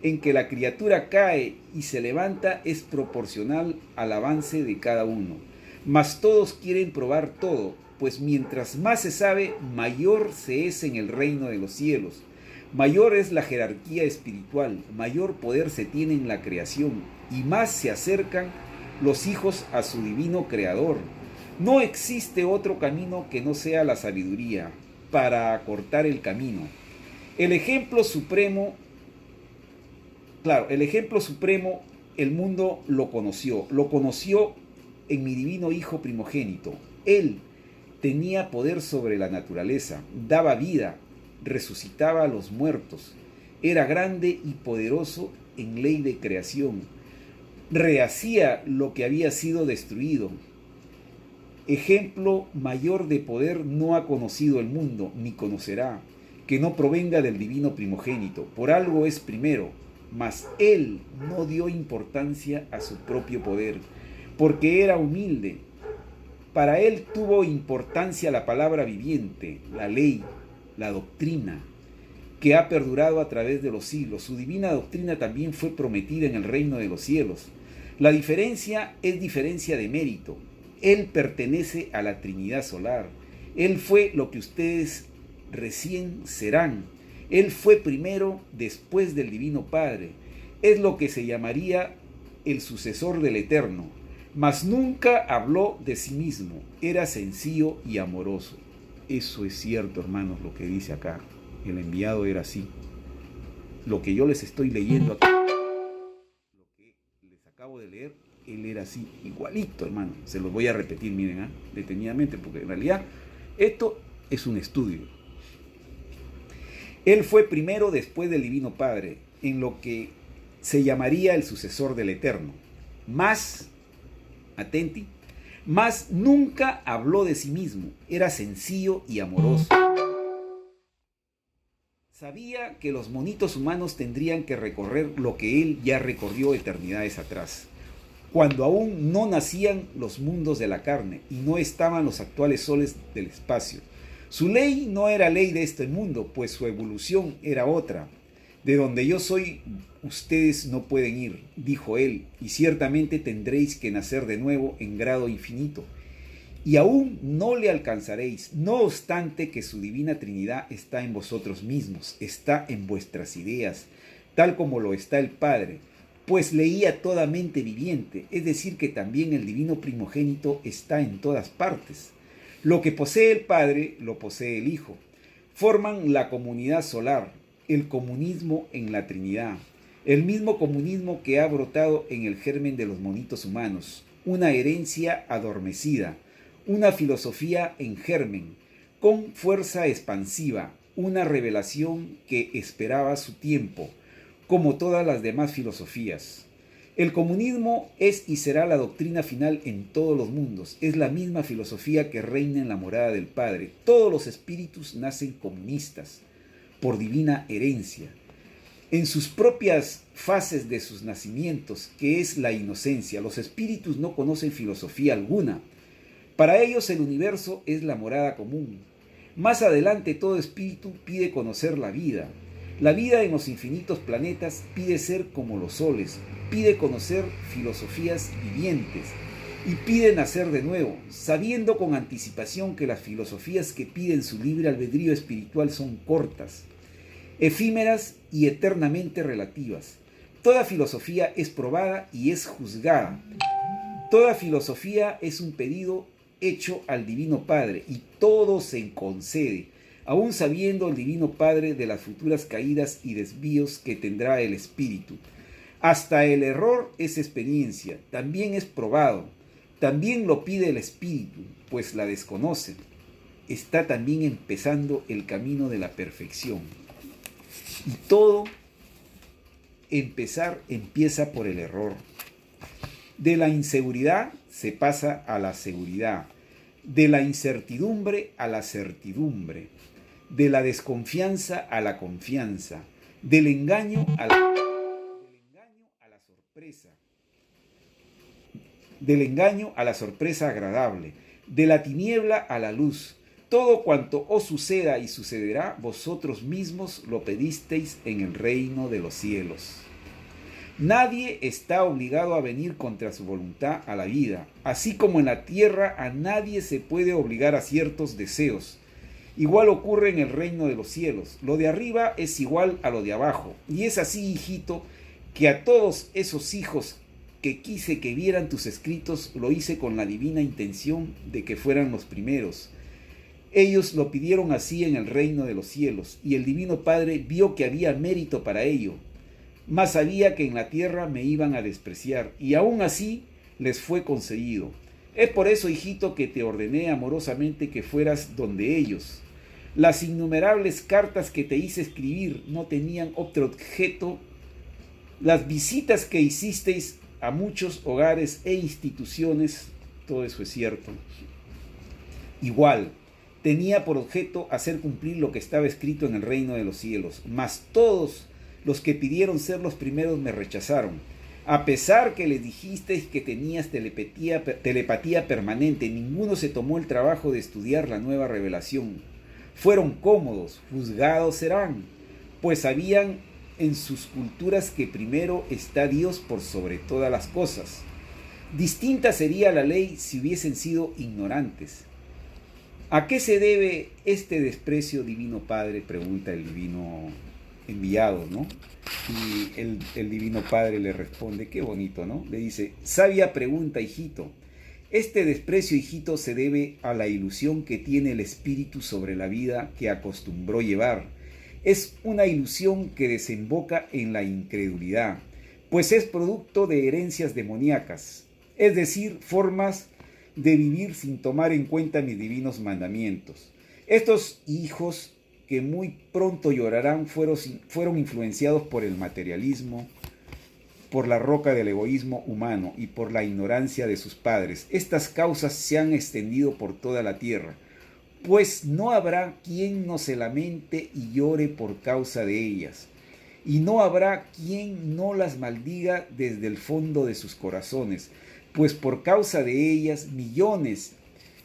en que la criatura cae y se levanta es proporcional al avance de cada uno. Mas todos quieren probar todo, pues mientras más se sabe, mayor se es en el reino de los cielos. Mayor es la jerarquía espiritual, mayor poder se tiene en la creación y más se acercan los hijos a su divino creador. No existe otro camino que no sea la sabiduría para acortar el camino. El ejemplo supremo, el mundo lo conoció en mi divino Hijo primogénito. Él tenía poder sobre la naturaleza, daba vida, resucitaba a los muertos, era grande y poderoso en ley de creación, rehacía lo que había sido destruido. Ejemplo mayor de poder no ha conocido el mundo, ni conocerá, que no provenga del divino primogénito. Por algo es primero, mas él no dio importancia a su propio poder, porque era humilde. Para él tuvo importancia la palabra viviente, la ley, la doctrina, que ha perdurado a través de los siglos. Su divina doctrina también fue prometida en el reino de los cielos. La diferencia es diferencia de mérito. Él pertenece a la Trinidad solar. Él fue lo que ustedes recién serán. Él fue primero después del Divino Padre. Es lo que se llamaría el sucesor del Eterno. Mas nunca habló de sí mismo. Era sencillo y amoroso. Eso es cierto, hermanos, lo que dice acá. El enviado era así. Lo que yo les estoy leyendo acá, lo que les acabo de leer, él era así, igualito, hermano. Se los voy a repetir, miren, detenidamente, porque en realidad esto es un estudio. Él fue primero después del Divino Padre, en lo que se llamaría el sucesor del Eterno. Más, atenti, más nunca habló de sí mismo. Era sencillo y amoroso. Sabía que los monitos humanos tendrían que recorrer lo que él ya recorrió eternidades atrás, cuando aún no nacían los mundos de la carne y no estaban los actuales soles del espacio. Su ley no era ley de este mundo, pues su evolución era otra. De donde yo soy, ustedes no pueden ir, dijo él, y ciertamente tendréis que nacer de nuevo en grado infinito. Y aún no le alcanzaréis, no obstante que su divina Trinidad está en vosotros mismos, está en vuestras ideas, tal como lo está el Padre, pues leía toda mente viviente, es decir que también el divino primogénito está en todas partes. Lo que posee el Padre, lo posee el Hijo. Forman la comunidad solar, el comunismo en la Trinidad, el mismo comunismo que ha brotado en el germen de los monitos humanos, una herencia adormecida, una filosofía en germen, con fuerza expansiva, una revelación que esperaba su tiempo, como todas las demás filosofías. El comunismo es y será la doctrina final en todos los mundos. Es la misma filosofía que reina en la morada del Padre. Todos los espíritus nacen comunistas, por divina herencia. En sus propias fases de sus nacimientos, que es la inocencia, los espíritus no conocen filosofía alguna. Para ellos el universo es la morada común. Más adelante todo espíritu pide conocer la vida. La vida en los infinitos planetas pide ser como los soles, pide conocer filosofías vivientes y pide nacer de nuevo, sabiendo con anticipación que las filosofías que piden su libre albedrío espiritual son cortas, efímeras y eternamente relativas. Toda filosofía es probada y es juzgada. Toda filosofía es un pedido hecho al Divino Padre y todo se concede, aún sabiendo el Divino Padre de las futuras caídas y desvíos que tendrá el espíritu. Hasta el error es experiencia, también es probado, también lo pide el espíritu, pues la desconoce. Está también empezando el camino de la perfección. Y todo empieza por el error. De la inseguridad se pasa a la seguridad, de la incertidumbre a la certidumbre, de la desconfianza a la confianza, del engaño a la sorpresa, del engaño a la sorpresa agradable, de la tiniebla a la luz. Todo cuanto os suceda y sucederá, vosotros mismos lo pedisteis en el reino de los cielos. Nadie está obligado a venir contra su voluntad a la vida, así como en la tierra a nadie se puede obligar a ciertos deseos. Igual ocurre en el reino de los cielos. Lo de arriba es igual a lo de abajo. Y es así, hijito, que a todos esos hijos que quise que vieran tus escritos, lo hice con la divina intención de que fueran los primeros. Ellos lo pidieron así en el reino de los cielos, y el Divino Padre vio que había mérito para ello, mas sabía que en la tierra me iban a despreciar, y aún así les fue concedido. Es por eso, hijito, que te ordené amorosamente que fueras donde ellos. Las innumerables cartas que te hice escribir no tenían otro objeto. Las visitas que hicisteis a muchos hogares e instituciones, todo eso es cierto. Igual, tenía por objeto hacer cumplir lo que estaba escrito en el reino de los cielos, mas todos los que pidieron ser los primeros me rechazaron. A pesar que les dijisteis que tenías telepatía permanente, ninguno se tomó el trabajo de estudiar la nueva revelación. Fueron cómodos, juzgados serán, pues sabían en sus culturas que primero está Dios por sobre todas las cosas. Distinta sería la ley si hubiesen sido ignorantes. ¿A qué se debe este desprecio, Divino Padre?, pregunta el divino enviado, ¿no? Y el Divino Padre le responde, qué bonito, ¿no? Le dice, sabia pregunta, hijito. Este desprecio, hijito, se debe a la ilusión que tiene el espíritu sobre la vida que acostumbró llevar. Es una ilusión que desemboca en la incredulidad, pues es producto de herencias demoníacas, es decir, formas de vivir sin tomar en cuenta mis divinos mandamientos. Estos hijos que muy pronto llorarán fueron influenciados por el materialismo, por la roca del egoísmo humano y por la ignorancia de sus padres. Estas causas se han extendido por toda la tierra, pues no habrá quien no se lamente y llore por causa de ellas, y no habrá quien no las maldiga desde el fondo de sus corazones, pues por causa de ellas millones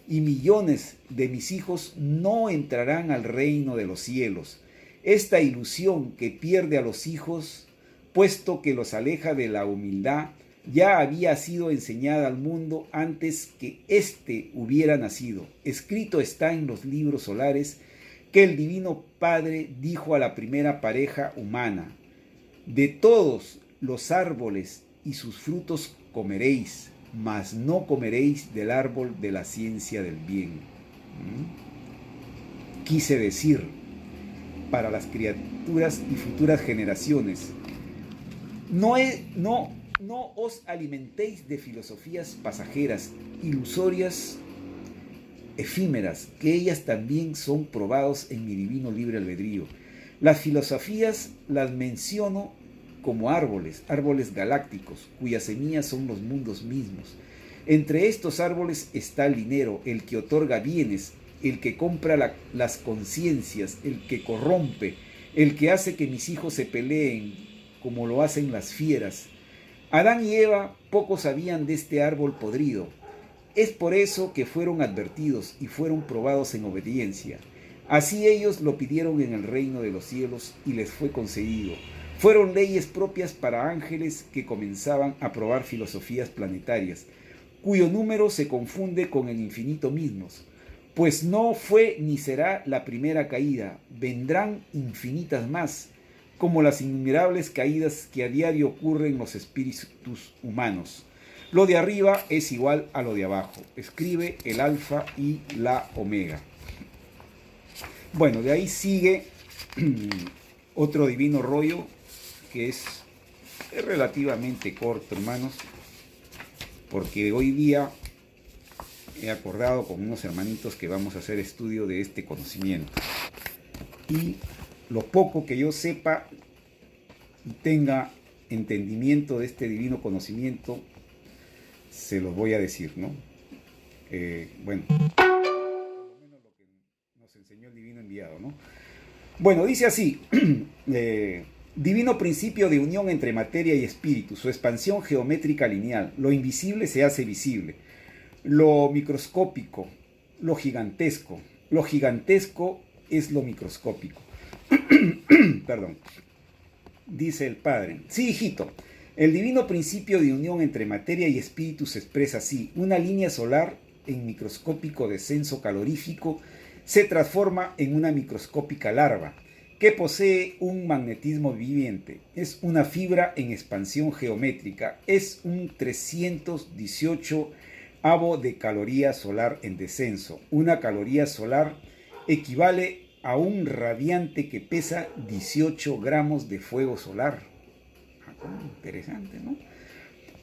y millones de mis hijos no entrarán al reino de los cielos. Esta ilusión que pierde a los hijos, puesto que los aleja de la humildad, ya había sido enseñada al mundo antes que éste hubiera nacido. Escrito está en los libros solares que el Divino Padre dijo a la primera pareja humana: de todos los árboles y sus frutos comeréis, mas no comeréis del árbol de la ciencia del bien. Quise decir, para las criaturas y futuras generaciones, no os alimentéis de filosofías pasajeras, ilusorias, efímeras, que ellas también son probados en mi divino libre albedrío. Las filosofías las menciono como árboles galácticos, cuyas semillas son los mundos mismos. Entre estos árboles está el dinero, el que otorga bienes, el que compra las conciencias, el que corrompe, el que hace que mis hijos se peleen, como lo hacen las fieras. Adán y Eva poco sabían de este árbol podrido. Es por eso que fueron advertidos y fueron probados en obediencia. Así ellos lo pidieron en el reino de los cielos y les fue concedido. Fueron leyes propias para ángeles que comenzaban a probar filosofías planetarias, cuyo número se confunde con el infinito mismo. Pues no fue ni será la primera caída, vendrán infinitas más, como las innumerables caídas que a diario ocurren en los espíritus humanos. Lo de arriba es igual a lo de abajo. Escribe el alfa y la omega. Bueno, de ahí sigue otro divino rollo que es relativamente corto, hermanos, porque hoy día he acordado con unos hermanitos que vamos a hacer estudio de este conocimiento. Y lo poco que yo sepa y tenga entendimiento de este divino conocimiento, se los voy a decir, ¿no? Bueno, por lo menos lo que nos enseñó el divino enviado, ¿no? Bueno, dice así, divino principio de unión entre materia y espíritu, su expansión geométrica lineal, lo invisible se hace visible, lo microscópico, lo gigantesco es lo microscópico. Perdón. Dice el Padre: sí, hijito, el divino principio de unión entre materia y espíritu se expresa así: una línea solar en microscópico descenso calorífico se transforma en una microscópica larva que posee un magnetismo viviente. Es una fibra en expansión geométrica. Es un 318avo de caloría solar en descenso. Una caloría solar equivale a un radiante que pesa 18 gramos de fuego solar. Interesante, ¿no?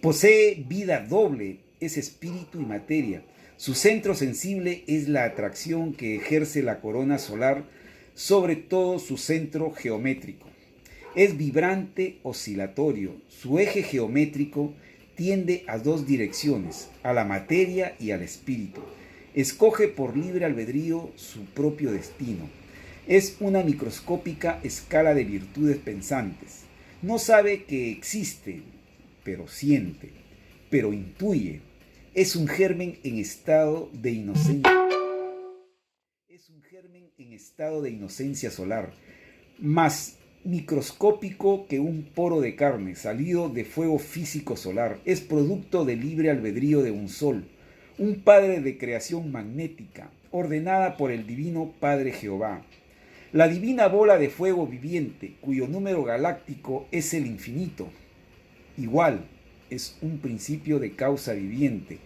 Posee vida doble, es espíritu y materia. Su centro sensible es la atracción que ejerce la corona solar sobre todo su centro geométrico. Es vibrante oscilatorio. Su eje geométrico tiende a dos direcciones, a la materia y al espíritu. Escoge por libre albedrío su propio destino. Es una microscópica escala de virtudes pensantes. No sabe que existe, pero siente, pero intuye. Es un germen en estado de inocencia. Es un germen en estado de inocencia solar, más microscópico que un poro de carne salido de fuego físico solar. Es producto del libre albedrío de un sol, un padre de creación magnética, ordenada por el divino Padre Jehová. La divina bola de fuego viviente, cuyo número galáctico es el infinito. Igual, es un principio de causa viviente,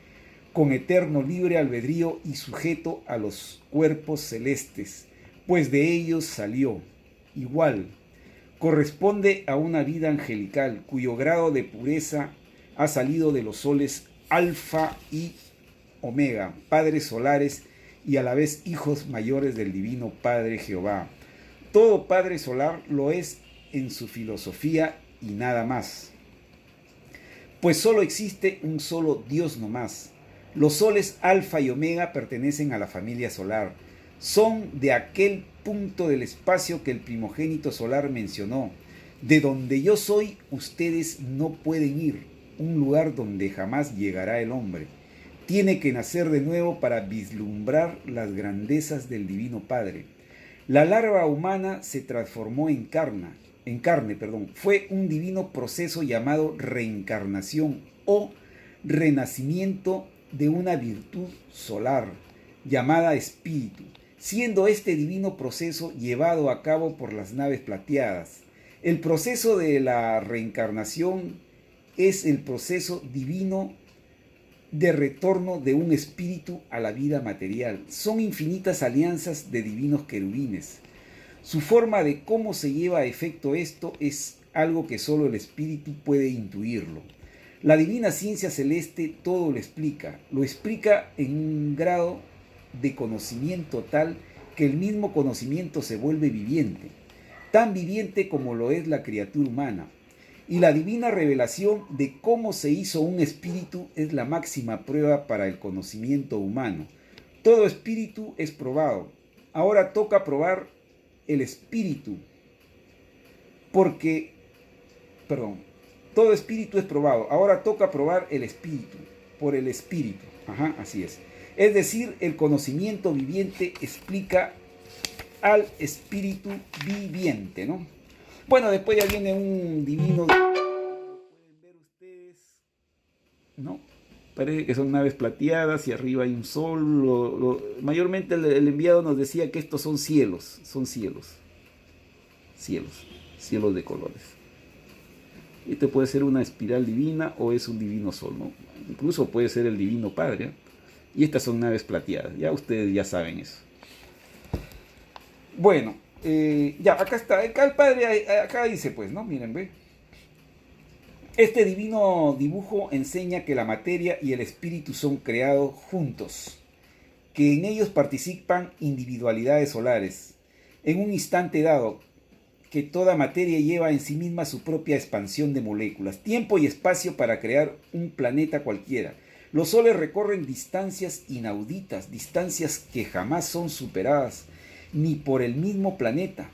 con eterno libre albedrío y sujeto a los cuerpos celestes, pues de ellos salió. Igual, corresponde a una vida angelical, cuyo grado de pureza ha salido de los soles Alfa y Omega, padres solares y a la vez hijos mayores del divino Padre Jehová. Todo Padre solar lo es en su filosofía y nada más. Pues solo existe un solo Dios nomás. Los soles Alfa y Omega pertenecen a la familia solar. Son de aquel punto del espacio que el primogénito solar mencionó. De donde yo soy, ustedes no pueden ir. Un lugar donde jamás llegará el hombre. Tiene que nacer de nuevo para vislumbrar las grandezas del Divino Padre. La larva humana se transformó en carne. Fue un divino proceso llamado reencarnación o renacimiento de una virtud solar llamada espíritu, siendo este divino proceso llevado a cabo por las naves plateadas. El proceso de la reencarnación es el proceso divino de retorno de un espíritu a la vida material. Son infinitas alianzas de divinos querubines. Su forma de cómo se lleva a efecto esto es algo que solo el espíritu puede intuirlo. La divina ciencia celeste todo lo explica en un grado de conocimiento tal que el mismo conocimiento se vuelve viviente, tan viviente como lo es la criatura humana. Y la divina revelación de cómo se hizo un espíritu es la máxima prueba para el conocimiento humano. Todo espíritu es probado. Ahora toca probar el espíritu, todo espíritu es probado. Ahora toca probar el espíritu, por el espíritu. Así es. Es decir, el conocimiento viviente explica al espíritu viviente, ¿no? Bueno, después ya viene un divino. Pueden ver ustedes, ¿no? Parece que son naves plateadas y arriba hay un sol. Mayormente el enviado nos decía que estos son cielos. Son cielos. Cielos de colores. Este puede ser una espiral divina o es un divino sol, ¿no? Incluso puede ser el divino Padre, ¿eh? Y estas son naves plateadas. Ya ustedes ya saben eso. Bueno, ya, acá está. Acá el Padre, acá dice pues, ¿no? Miren, ve. Este divino dibujo enseña que la materia y el espíritu son creados juntos, que en ellos participan individualidades solares. En un instante dado, que toda materia lleva en sí misma su propia expansión de moléculas, tiempo y espacio para crear un planeta cualquiera. Los soles recorren distancias inauditas, distancias que jamás son superadas ni por el mismo planeta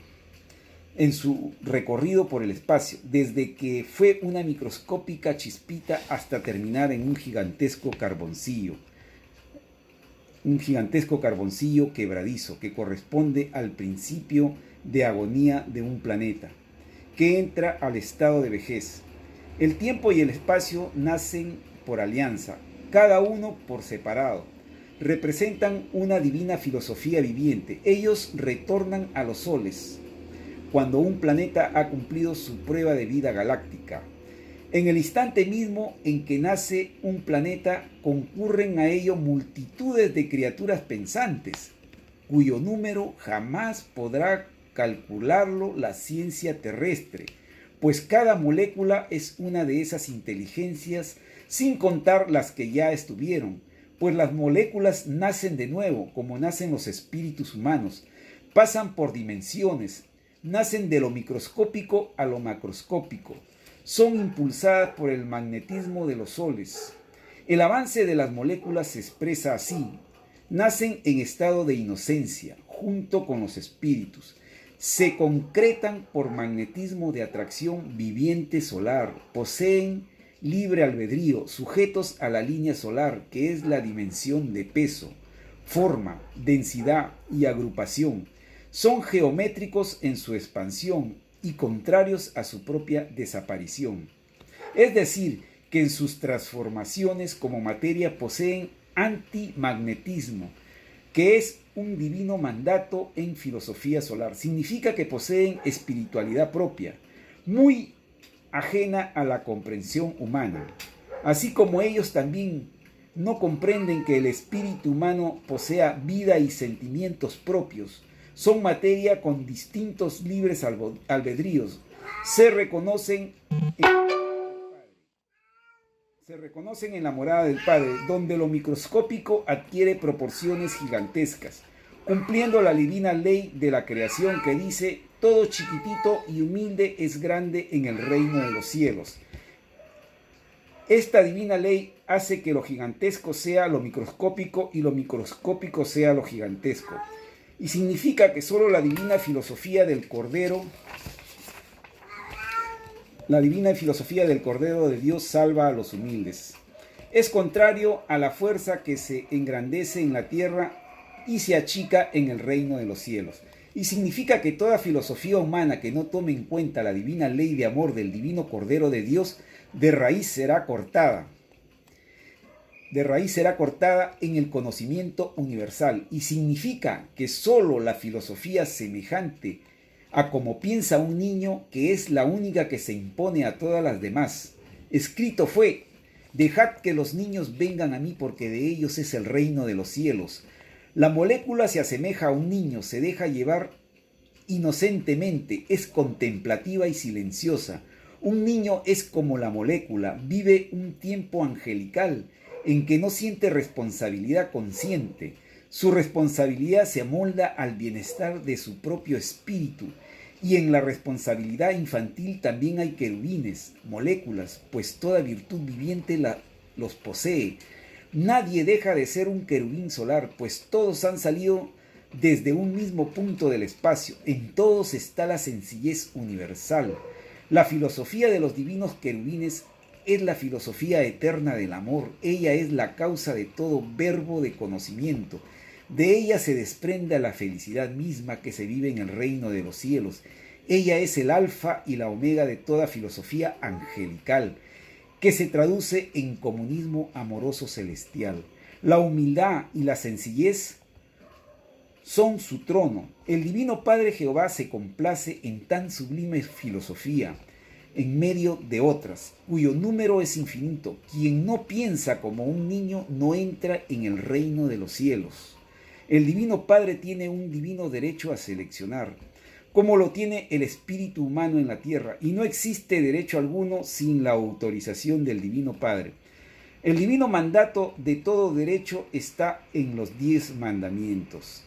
en su recorrido por el espacio, desde que fue una microscópica chispita hasta terminar en un gigantesco carboncillo quebradizo que corresponde al principio de agonía de un planeta, que entra al estado de vejez. El tiempo y el espacio nacen por alianza, cada uno por separado. representan una divina filosofía viviente. Ellos retornan a los soles cuando un planeta ha cumplido su prueba de vida galáctica. En el instante mismo en que nace un planeta, concurren a ello multitudes de criaturas pensantes, cuyo número jamás podrá calcularlo la ciencia terrestre, pues cada molécula es una de esas inteligencias, sin contar las que ya estuvieron, pues las moléculas nacen de nuevo, como nacen los espíritus humanos, pasan por dimensiones, nacen de lo microscópico a lo macroscópico, son impulsadas por el magnetismo de los soles. El avance de las moléculas se expresa así: nacen en estado de inocencia, junto con los espíritus, se concretan por magnetismo de atracción viviente solar, poseen libre albedrío, sujetos a la línea solar, que es la dimensión de peso, forma, densidad y agrupación. Son geométricos en su expansión y contrarios a su propia desaparición. Es decir, que en sus transformaciones como materia poseen antimagnetismo, que es un divino mandato en filosofía solar. Significa que poseen espiritualidad propia, muy ajena a la comprensión humana. Así como ellos también no comprenden que el espíritu humano posea vida y sentimientos propios, son materia con distintos libres albedríos, se reconocen en la morada del Padre, donde lo microscópico adquiere proporciones gigantescas, cumpliendo la divina ley de la creación que dice: todo chiquitito y humilde es grande en el reino de los cielos. Esta divina ley hace que lo gigantesco sea lo microscópico y lo microscópico sea lo gigantesco. Y significa que solo la divina filosofía del Cordero de Dios salva a los humildes. Es contrario a la fuerza que se engrandece en la tierra y se achica en el reino de los cielos. Y significa que toda filosofía humana que no tome en cuenta la divina ley de amor del divino Cordero de Dios, de raíz será cortada en el conocimiento universal. Y significa que solo la filosofía semejante a como piensa un niño, que es la única que se impone a todas las demás. Escrito fue: dejad que los niños vengan a mí, porque de ellos es el reino de los cielos. La molécula se asemeja a un niño, se deja llevar inocentemente, es contemplativa y silenciosa. Un niño es como la molécula, vive un tiempo angelical en que no siente responsabilidad consciente. Su responsabilidad se amolda al bienestar de su propio espíritu. Y en la responsabilidad infantil también hay querubines, moléculas, pues toda virtud viviente los posee. Nadie deja de ser un querubín solar, pues todos han salido desde un mismo punto del espacio. En todos está la sencillez universal. La filosofía de los divinos querubines es la filosofía eterna del amor. Ella es la causa de todo verbo de conocimiento. De ella se desprende la felicidad misma que se vive en el reino de los cielos. Ella es el alfa y la omega de toda filosofía angelical, que se traduce en comunismo amoroso celestial. La humildad y la sencillez son su trono. El divino Padre Jehová se complace en tan sublime filosofía, en medio de otras, cuyo número es infinito. Quien no piensa como un niño no entra en el reino de los cielos. El divino Padre tiene un divino derecho a seleccionar, como lo tiene el espíritu humano en la tierra, y no existe derecho alguno sin la autorización del divino Padre. El divino mandato de todo derecho está en los 10 mandamientos.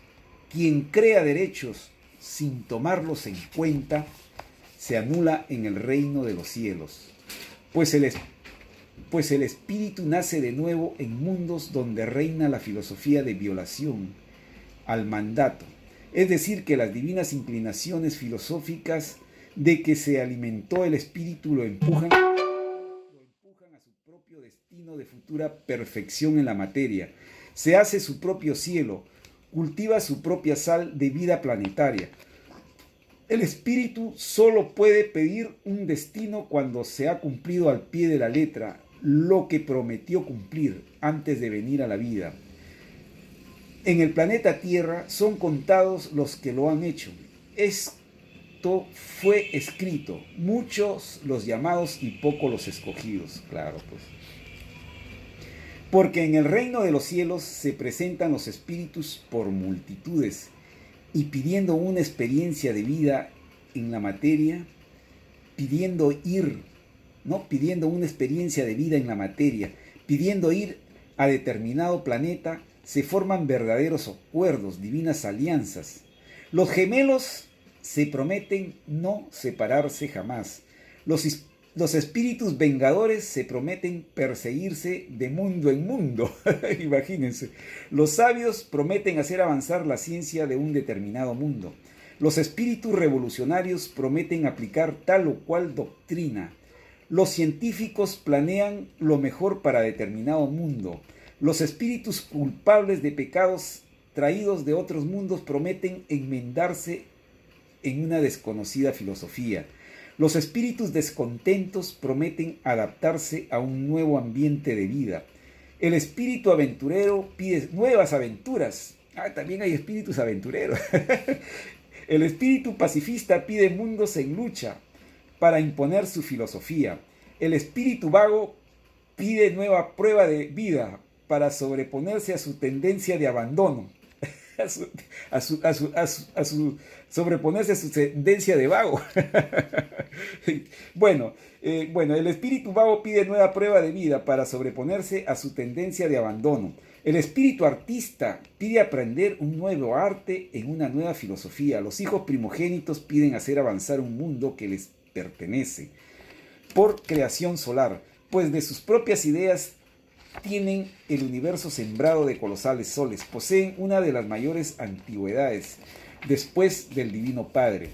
Quien crea derechos sin tomarlos en cuenta se anula en el reino de los cielos, pues el espíritu nace de nuevo en mundos donde reina la filosofía de violación al mandato, es decir, que las divinas inclinaciones filosóficas de que se alimentó el espíritu lo empujan a su propio destino de futura perfección en la materia. Se hace su propio cielo, cultiva su propia sal de vida planetaria. El espíritu solo puede pedir un destino cuando se ha cumplido al pie de la letra lo que prometió cumplir antes de venir a la vida. En el planeta Tierra son contados los que lo han hecho. Esto fue escrito, muchos los llamados y pocos los escogidos. Claro, pues. Porque en el reino de los cielos se presentan los espíritus por multitudes y pidiendo una experiencia de vida en la materia, pidiendo una experiencia de vida en la materia, pidiendo ir a determinado planeta, se forman verdaderos acuerdos, divinas alianzas. Los gemelos se prometen no separarse jamás. Los espíritus vengadores se prometen perseguirse de mundo en mundo. Imagínense. Los sabios prometen hacer avanzar la ciencia de un determinado mundo. Los espíritus revolucionarios prometen aplicar tal o cual doctrina. Los científicos planean lo mejor para determinado mundo. Los espíritus culpables de pecados traídos de otros mundos prometen enmendarse en una desconocida filosofía. Los espíritus descontentos prometen adaptarse a un nuevo ambiente de vida. El espíritu aventurero pide nuevas aventuras. También hay espíritus aventureros. El espíritu pacifista pide mundos en lucha para imponer su filosofía. El espíritu vago pide nueva prueba de vida para sobreponerse a su tendencia de abandono. Sobreponerse a su tendencia de vago. Bueno, el espíritu vago pide nueva prueba de vida para sobreponerse a su tendencia de abandono. El espíritu artista pide aprender un nuevo arte en una nueva filosofía. Los hijos primogénitos piden hacer avanzar un mundo que les pertenece por creación solar, pues de sus propias ideas tienen el universo sembrado de colosales soles, poseen una de las mayores antigüedades después del Divino Padre,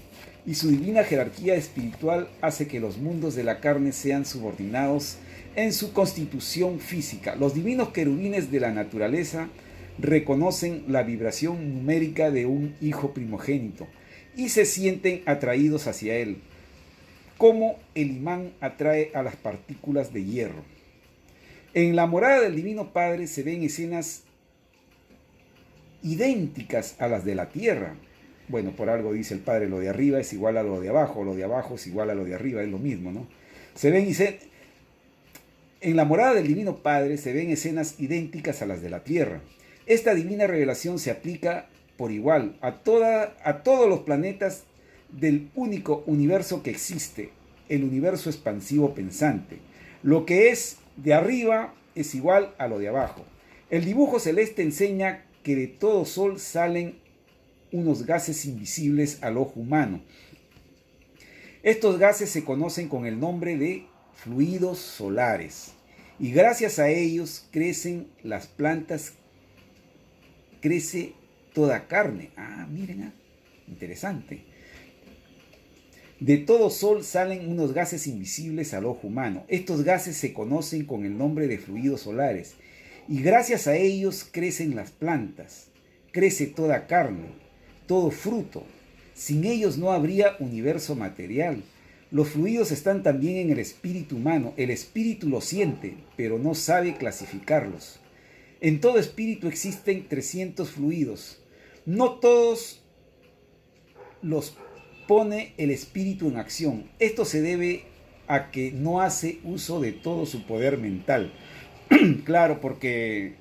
y su divina jerarquía espiritual hace que los mundos de la carne sean subordinados en su constitución física. Los divinos querubines de la naturaleza reconocen la vibración numérica de un hijo primogénito y se sienten atraídos hacia él, como el imán atrae a las partículas de hierro. En la morada del Divino Padre se ven escenas idénticas a las de la tierra. Bueno, por algo dice el Padre, lo de arriba es igual a lo de abajo es igual a lo de arriba, es lo mismo, ¿no? En la morada del Divino Padre se ven escenas idénticas a las de la tierra. Esta divina revelación se aplica por igual a todos los planetas del único universo que existe, el universo expansivo pensante. Lo que es de arriba es igual a lo de abajo. El dibujo celeste enseña que de todo sol salen unos gases invisibles al ojo humano. Estos gases se conocen con el nombre de fluidos solares y gracias a ellos crecen las plantas, crece toda carne. Miren, interesante. De todo sol salen unos gases invisibles al ojo humano. Estos gases se conocen con el nombre de fluidos solares y gracias a ellos crecen las plantas, crece toda carne, todo fruto. Sin ellos no habría universo material. Los fluidos están también en el espíritu humano. El espíritu los siente, pero no sabe clasificarlos. En todo espíritu existen 300 fluidos. No todos los pone el espíritu en acción. Esto se debe a que no hace uso de todo su poder mental. Claro, porque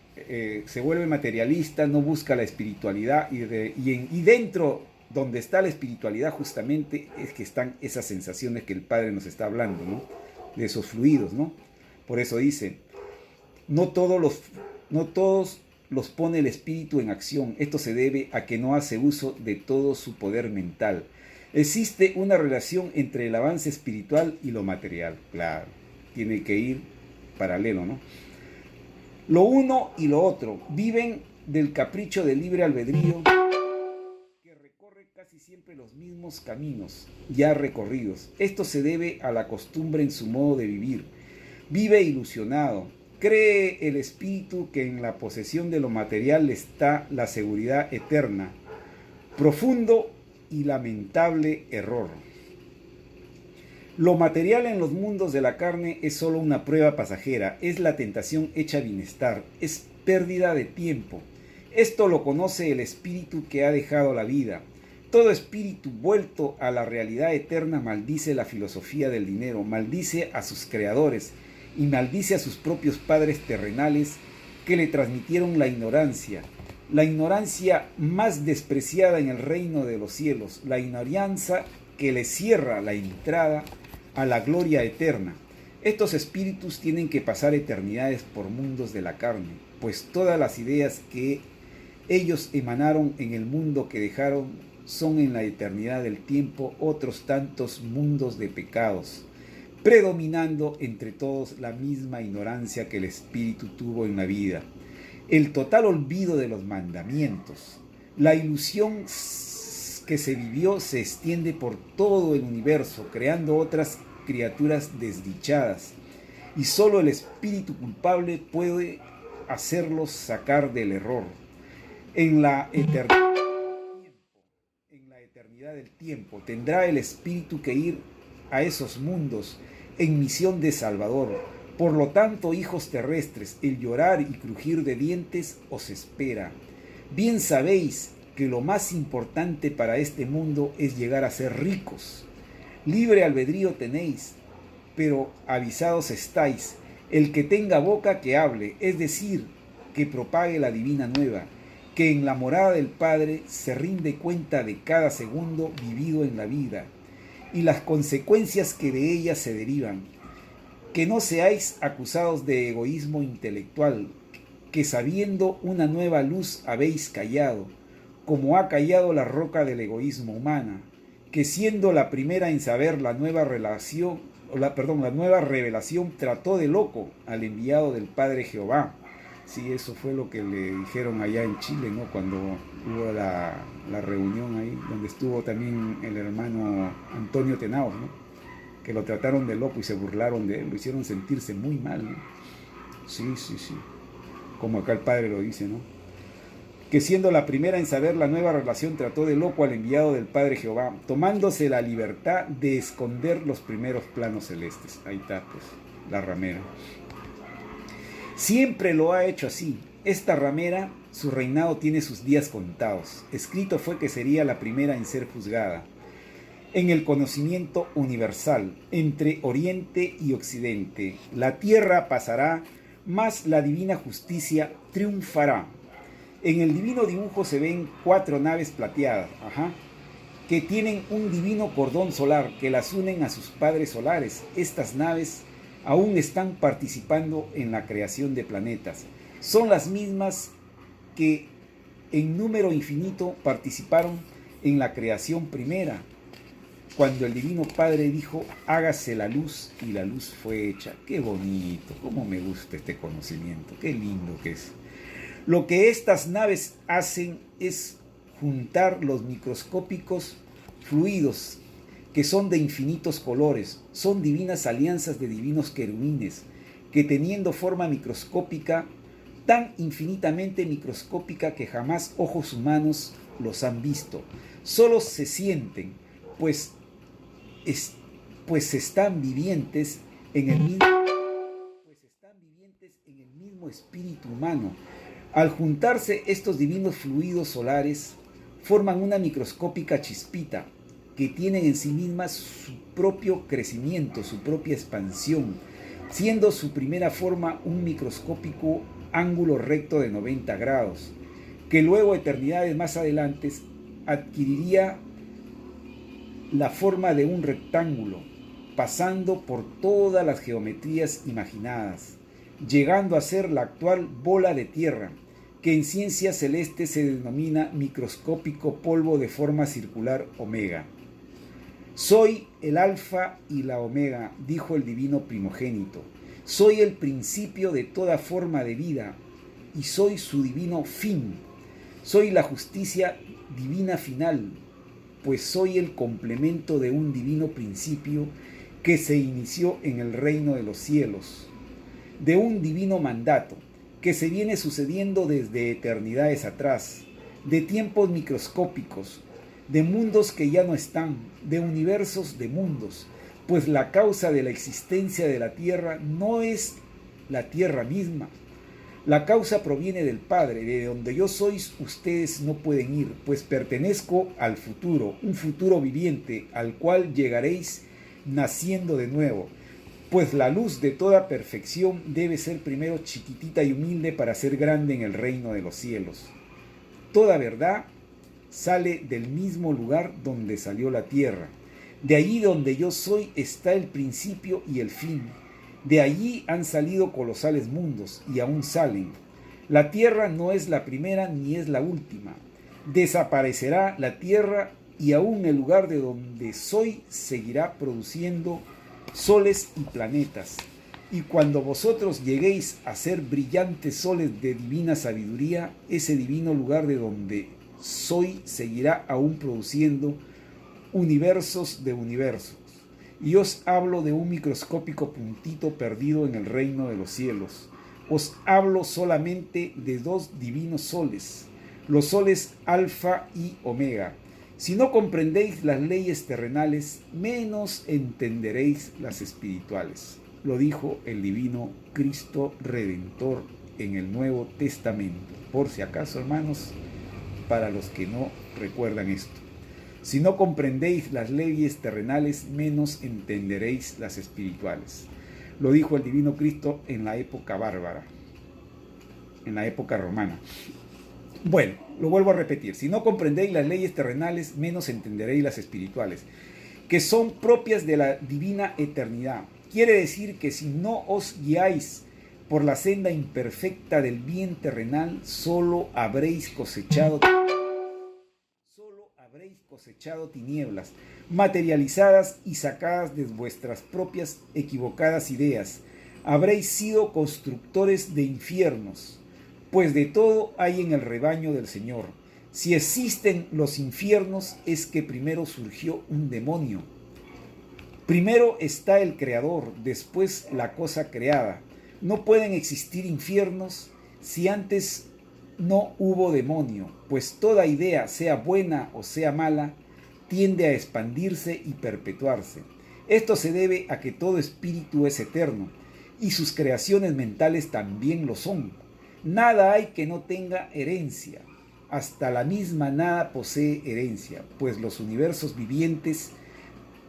se vuelve materialista, no busca la espiritualidad y dentro donde está la espiritualidad justamente es que están esas sensaciones que el Padre nos está hablando, ¿no? De esos fluidos, ¿no? Por eso dice, no todos los pone el espíritu en acción. Esto se debe a que no hace uso de todo su poder mental. Existe una relación entre el avance espiritual y lo material. Claro, tiene que ir paralelo, ¿no? Lo uno y lo otro viven del capricho del libre albedrío que recorre casi siempre los mismos caminos ya recorridos. Esto se debe a la costumbre en su modo de vivir. Vive ilusionado. Cree el espíritu que en la posesión de lo material está la seguridad eterna. Profundo y lamentable error. Lo material en los mundos de la carne es solo una prueba pasajera, es la tentación hecha bienestar, es pérdida de tiempo. Esto lo conoce el espíritu que ha dejado la vida. Todo espíritu vuelto a la realidad eterna maldice la filosofía del dinero, maldice a sus creadores y maldice a sus propios padres terrenales que le transmitieron la ignorancia más despreciada en el reino de los cielos, la ignorancia que le cierra la entrada a la gloria eterna. Estos espíritus tienen que pasar eternidades por mundos de la carne, pues todas las ideas que ellos emanaron en el mundo que dejaron son en la eternidad del tiempo otros tantos mundos de pecados, predominando entre todos la misma ignorancia que el espíritu tuvo en la vida. El total olvido de los mandamientos, la ilusión que se vivió se extiende por todo el universo, creando otras criaturas desdichadas, y solo el espíritu culpable puede hacerlos sacar del error. En la eternidad del tiempo tendrá el espíritu que ir a esos mundos en misión de Salvador. Por lo tanto, hijos terrestres, el llorar y crujir de dientes os espera. Bien sabéis que lo más importante para este mundo es llegar a ser ricos. Libre albedrío tenéis, pero avisados estáis. El que tenga boca que hable, es decir, que propague la divina nueva, que en la morada del Padre se rinde cuenta de cada segundo vivido en la vida y las consecuencias que de ella se derivan. Que no seáis acusados de egoísmo intelectual, que sabiendo una nueva luz habéis callado, como ha callado la roca del egoísmo humana, que siendo la primera en saber la nueva revelación trató de loco al enviado del Padre Jehová. Sí, eso fue lo que le dijeron allá en Chile, ¿no? Cuando hubo la reunión ahí, donde estuvo también el hermano Antonio Tenaos, ¿no? Que lo trataron de loco y se burlaron de él, lo hicieron sentirse muy mal, ¿no? Sí, como acá el Padre lo dice, ¿no? Que siendo la primera en saber la nueva revelación trató de loco al enviado del Padre Jehová, tomándose la libertad de esconder los primeros planos celestes. Ahí está, pues, la ramera. Siempre lo ha hecho así. Esta ramera, su reinado tiene sus días contados. Escrito fue que sería la primera en ser juzgada en el conocimiento universal, entre Oriente y Occidente. La tierra pasará, mas la divina justicia triunfará. En el divino dibujo se ven 4 naves plateadas, que tienen un divino cordón solar que las unen a sus padres solares. Estas naves aún están participando en la creación de planetas. Son las mismas que en número infinito participaron en la creación primera, cuando el Divino Padre dijo, hágase la luz, y la luz fue hecha. Qué bonito, cómo me gusta este conocimiento, qué lindo que es. Lo que estas naves hacen es juntar los microscópicos fluidos, que son de infinitos colores, son divinas alianzas de divinos querubines, que teniendo forma microscópica, tan infinitamente microscópica que jamás ojos humanos los han visto, solo se sienten, pues están vivientes en el mismo espíritu humano. Al juntarse estos divinos fluidos solares, forman una microscópica chispita que tiene en sí misma su propio crecimiento, su propia expansión, siendo su primera forma un microscópico ángulo recto de 90 grados, que luego eternidades más adelante adquiriría la forma de un rectángulo, pasando por todas las geometrías imaginadas, llegando a ser la actual bola de tierra, que en ciencia celeste se denomina microscópico polvo de forma circular omega. Soy el alfa y la omega, dijo el divino primogénito. Soy el principio de toda forma de vida y soy su divino fin. Soy la justicia divina final, pues soy el complemento de un divino principio que se inició en el reino de los cielos, de un divino mandato que se viene sucediendo desde eternidades atrás, de tiempos microscópicos, de mundos que ya no están, de universos de mundos, pues la causa de la existencia de la Tierra no es la Tierra misma, La causa proviene del Padre, de donde yo sois ustedes no pueden ir, pues pertenezco al futuro, un futuro viviente, al cual llegaréis naciendo de nuevo. Pues la luz de toda perfección debe ser primero chiquitita y humilde para ser grande en el reino de los cielos. Toda verdad sale del mismo lugar donde salió la tierra. De allí donde yo soy está el principio y el fin. De allí han salido colosales mundos y aún salen. La tierra no es la primera ni es la última. Desaparecerá la tierra y aún el lugar de donde soy seguirá produciendo soles y planetas. Y cuando vosotros lleguéis a ser brillantes soles de divina sabiduría, ese divino lugar de donde soy seguirá aún produciendo universos de universos. Y os hablo de un microscópico puntito perdido en el reino de los cielos. Os hablo solamente de dos divinos soles, los soles Alfa y Omega. Si no comprendéis las leyes terrenales, menos entenderéis las espirituales. Lo dijo el divino Cristo Redentor en el Nuevo Testamento. Por si acaso, hermanos, para los que no recuerdan esto. Si no comprendéis las leyes terrenales, menos entenderéis las espirituales. Lo dijo el divino Cristo en la época bárbara, en la época romana. Bueno, lo vuelvo a repetir. Si no comprendéis las leyes terrenales, menos entenderéis las espirituales, que son propias de la divina eternidad. Quiere decir que si no os guiáis por la senda imperfecta del bien terrenal, solo habréis cosechado tinieblas, materializadas y sacadas de vuestras propias equivocadas ideas. Habréis sido constructores de infiernos, pues de todo hay en el rebaño del Señor. Si existen los infiernos, es que primero surgió un demonio. Primero está el Creador, después la cosa creada. No pueden existir infiernos si antes no hubo demonio, pues toda idea, sea buena o sea mala, tiende a expandirse y perpetuarse. Esto se debe a que todo espíritu es eterno, y sus creaciones mentales también lo son. Nada hay que no tenga herencia. Hasta la misma nada posee herencia, pues los universos vivientes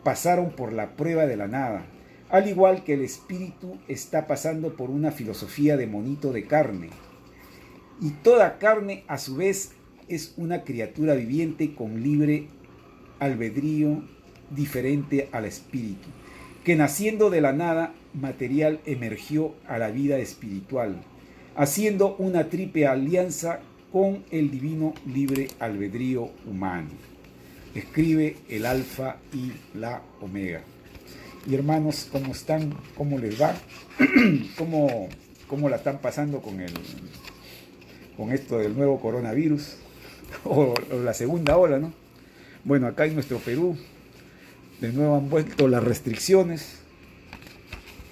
pasaron por la prueba de la nada, al igual que el espíritu está pasando por una filosofía de monito de carne. Y toda carne, a su vez, es una criatura viviente con libre albedrío diferente al espíritu, que naciendo de la nada material emergió a la vida espiritual, haciendo una triple alianza con el divino libre albedrío humano. Escribe el Alfa y la Omega. Y hermanos, ¿cómo están? ¿Cómo les va? ¿Cómo la están pasando con esto del nuevo coronavirus? O la segunda ola, ¿no? Bueno, acá en nuestro Perú, de nuevo han vuelto las restricciones.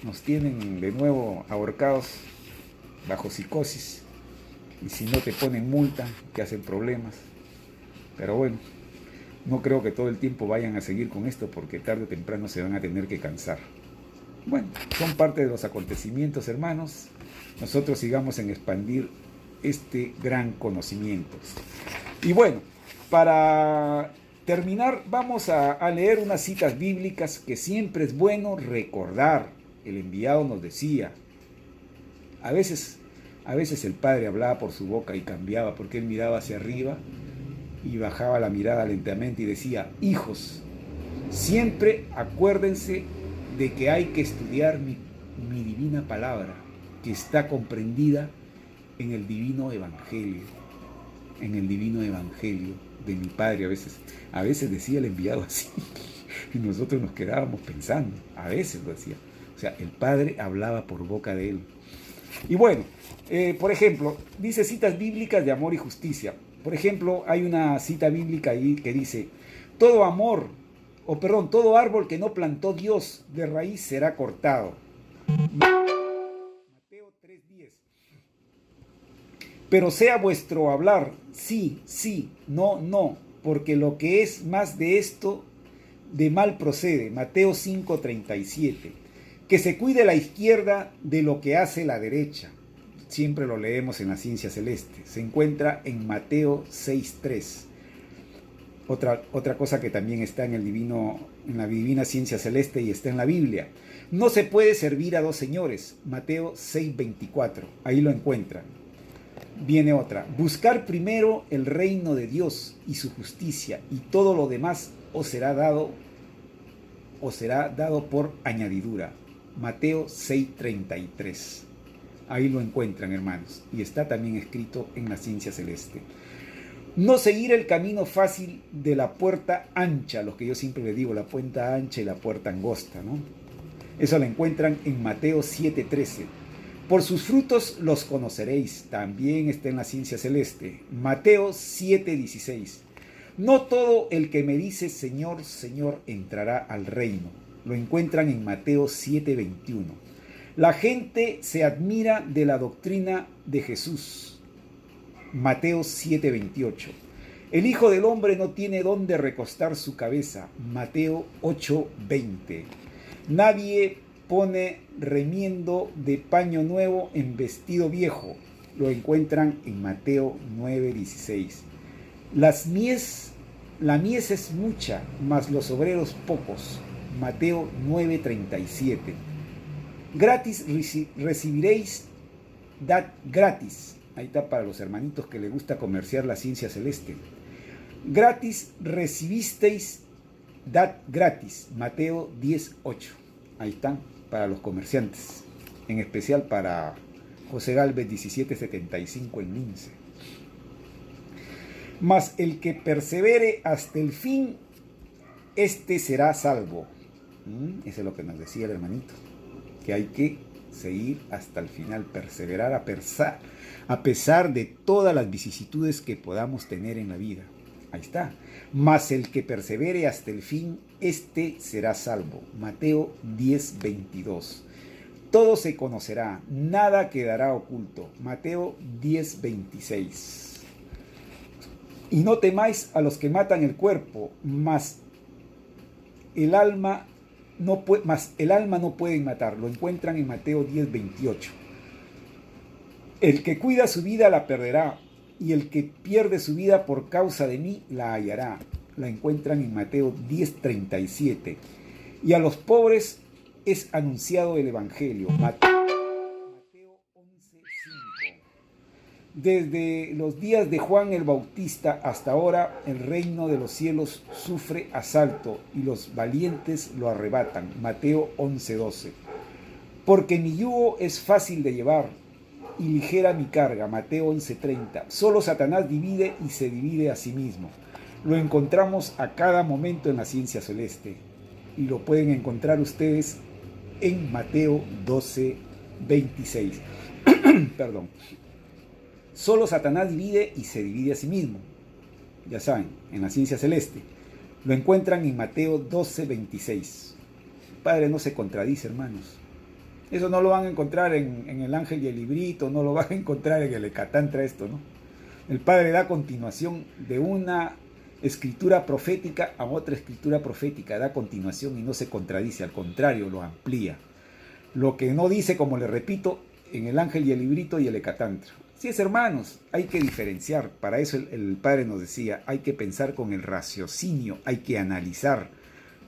Nos tienen de nuevo ahorcados bajo psicosis. Y si no te ponen multa, te hacen problemas. Pero bueno, no creo que todo el tiempo vayan a seguir con esto, porque tarde o temprano se van a tener que cansar. Bueno, son parte de los acontecimientos, hermanos. Nosotros sigamos en expandir este gran conocimiento. Y bueno, para terminar, vamos a leer unas citas bíblicas que siempre es bueno recordar. El enviado nos decía, a veces el Padre hablaba por su boca y cambiaba, porque él miraba hacia arriba y bajaba la mirada lentamente y decía, hijos, siempre acuérdense de que hay que estudiar mi divina palabra, que está comprendida en el divino evangelio, de mi Padre. A veces decía el enviado así, y nosotros nos quedábamos pensando, a veces lo decía. O sea, el Padre hablaba por boca de él. Y bueno, por ejemplo, dice citas bíblicas de amor y justicia. Por ejemplo, hay una cita bíblica ahí que dice, todo árbol que no plantó Dios de raíz será cortado. Mateo 3:10. Pero sea vuestro hablar, sí, sí, no, no, porque lo que es más de esto, de mal procede. Mateo 5:37. Que se cuide la izquierda de lo que hace la derecha. siempre lo leemos en la ciencia celeste. Se encuentra en Mateo 6:3. Otra cosa que también está en la divina ciencia celeste y está en la Biblia. No se puede servir a dos señores. Mateo 6:24. Ahí lo encuentran. Viene otra. Buscar primero el reino de Dios y su justicia, y todo lo demás os será dado por añadidura. Mateo 6:33. Ahí lo encuentran, hermanos. Y está también escrito en la ciencia celeste. No seguir el camino fácil de la puerta ancha, lo que yo siempre le digo, la puerta ancha y la puerta angosta, ¿no? Eso lo encuentran en Mateo 7:13. Por sus frutos los conoceréis. También está en la ciencia celeste. Mateo 7:16. No todo el que me dice Señor, Señor entrará al reino. Lo encuentran en Mateo 7:21. La gente se admira de la doctrina de Jesús. Mateo 7:28. El Hijo del Hombre no tiene dónde recostar su cabeza. Mateo 8:20. Nadie pone remiendo de paño nuevo en vestido viejo. Lo encuentran en Mateo 9:16. La mies es mucha, mas los obreros pocos. Mateo 9:37. Gratis recibiréis, dad gratis. Ahí está para los hermanitos que les gusta comerciar la ciencia celeste. Gratis recibisteis, dad gratis. Mateo 10:8. Ahí están para los comerciantes. En especial para José Gálvez 1775 en Lince. Mas el que persevere hasta el fin, este será salvo. Eso es lo que nos decía el hermanito. Que hay que seguir hasta el final, perseverar a pesar de todas las vicisitudes que podamos tener en la vida. Ahí está. Mas el que persevere hasta el fin, este será salvo. Mateo 10:22. Todo se conocerá, nada quedará oculto. Mateo 10:26. Y no temáis a los que matan el cuerpo, mas el alma no pueden matar. Lo encuentran en Mateo 10:28. El que cuida su vida la perderá, y el que pierde su vida por causa de mí la hallará. La encuentran en Mateo 10:37. Y a los pobres es anunciado el Evangelio. Mateo 11:5. Desde los días de Juan el Bautista hasta ahora, el reino de los cielos sufre asalto y los valientes lo arrebatan. Mateo 11:12. Porque mi yugo es fácil de llevar y ligera mi carga. Mateo 11:30. Solo Satanás divide y se divide a sí mismo. Lo encontramos a cada momento en la ciencia celeste y lo pueden encontrar ustedes en Mateo 12:26. Perdón. Solo Satanás divide y se divide a sí mismo. Ya saben, en la ciencia celeste. Lo encuentran en Mateo 12:26. El Padre no se contradice, hermanos. Eso no lo van a encontrar en el Ángel y el Librito, no lo van a encontrar en el Hecatantra, esto, ¿no? El Padre da continuación de una escritura profética a otra escritura profética, da continuación y no se contradice, al contrario, lo amplía. Lo que no dice, como le repito, en el Ángel y el Librito y el Hecatantra. Sí, es, hermanos, hay que diferenciar. Para eso el Padre nos decía, hay que pensar con el raciocinio, hay que analizar.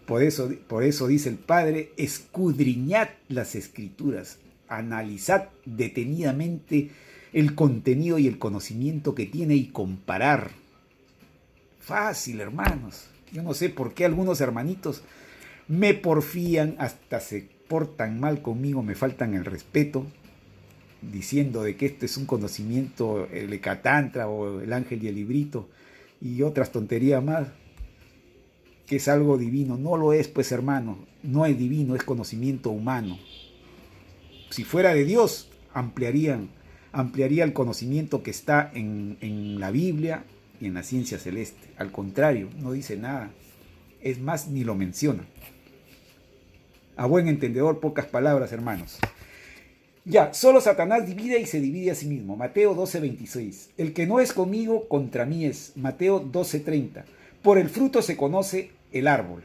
Por eso dice el Padre, escudriñad las Escrituras, analizad detenidamente el contenido y el conocimiento que tiene y comparar. Fácil, hermanos. Yo no sé por qué algunos hermanitos me porfían, hasta se portan mal conmigo, me faltan el respeto, diciendo de que esto es un conocimiento, el Hecatantra o el Ángel y el Librito y otras tonterías más, que es algo divino. No lo es, pues, hermano, no es divino, es conocimiento humano. Si fuera de Dios, ampliaría el conocimiento que está en la Biblia y en la ciencia celeste. Al contrario, no dice nada, es más, ni lo menciona. A buen entendedor, pocas palabras, hermanos. Ya, solo Satanás divide y se divide a sí mismo. Mateo 12:26. El que no es conmigo, contra mí es. Mateo 12:30. Por el fruto se conoce el árbol.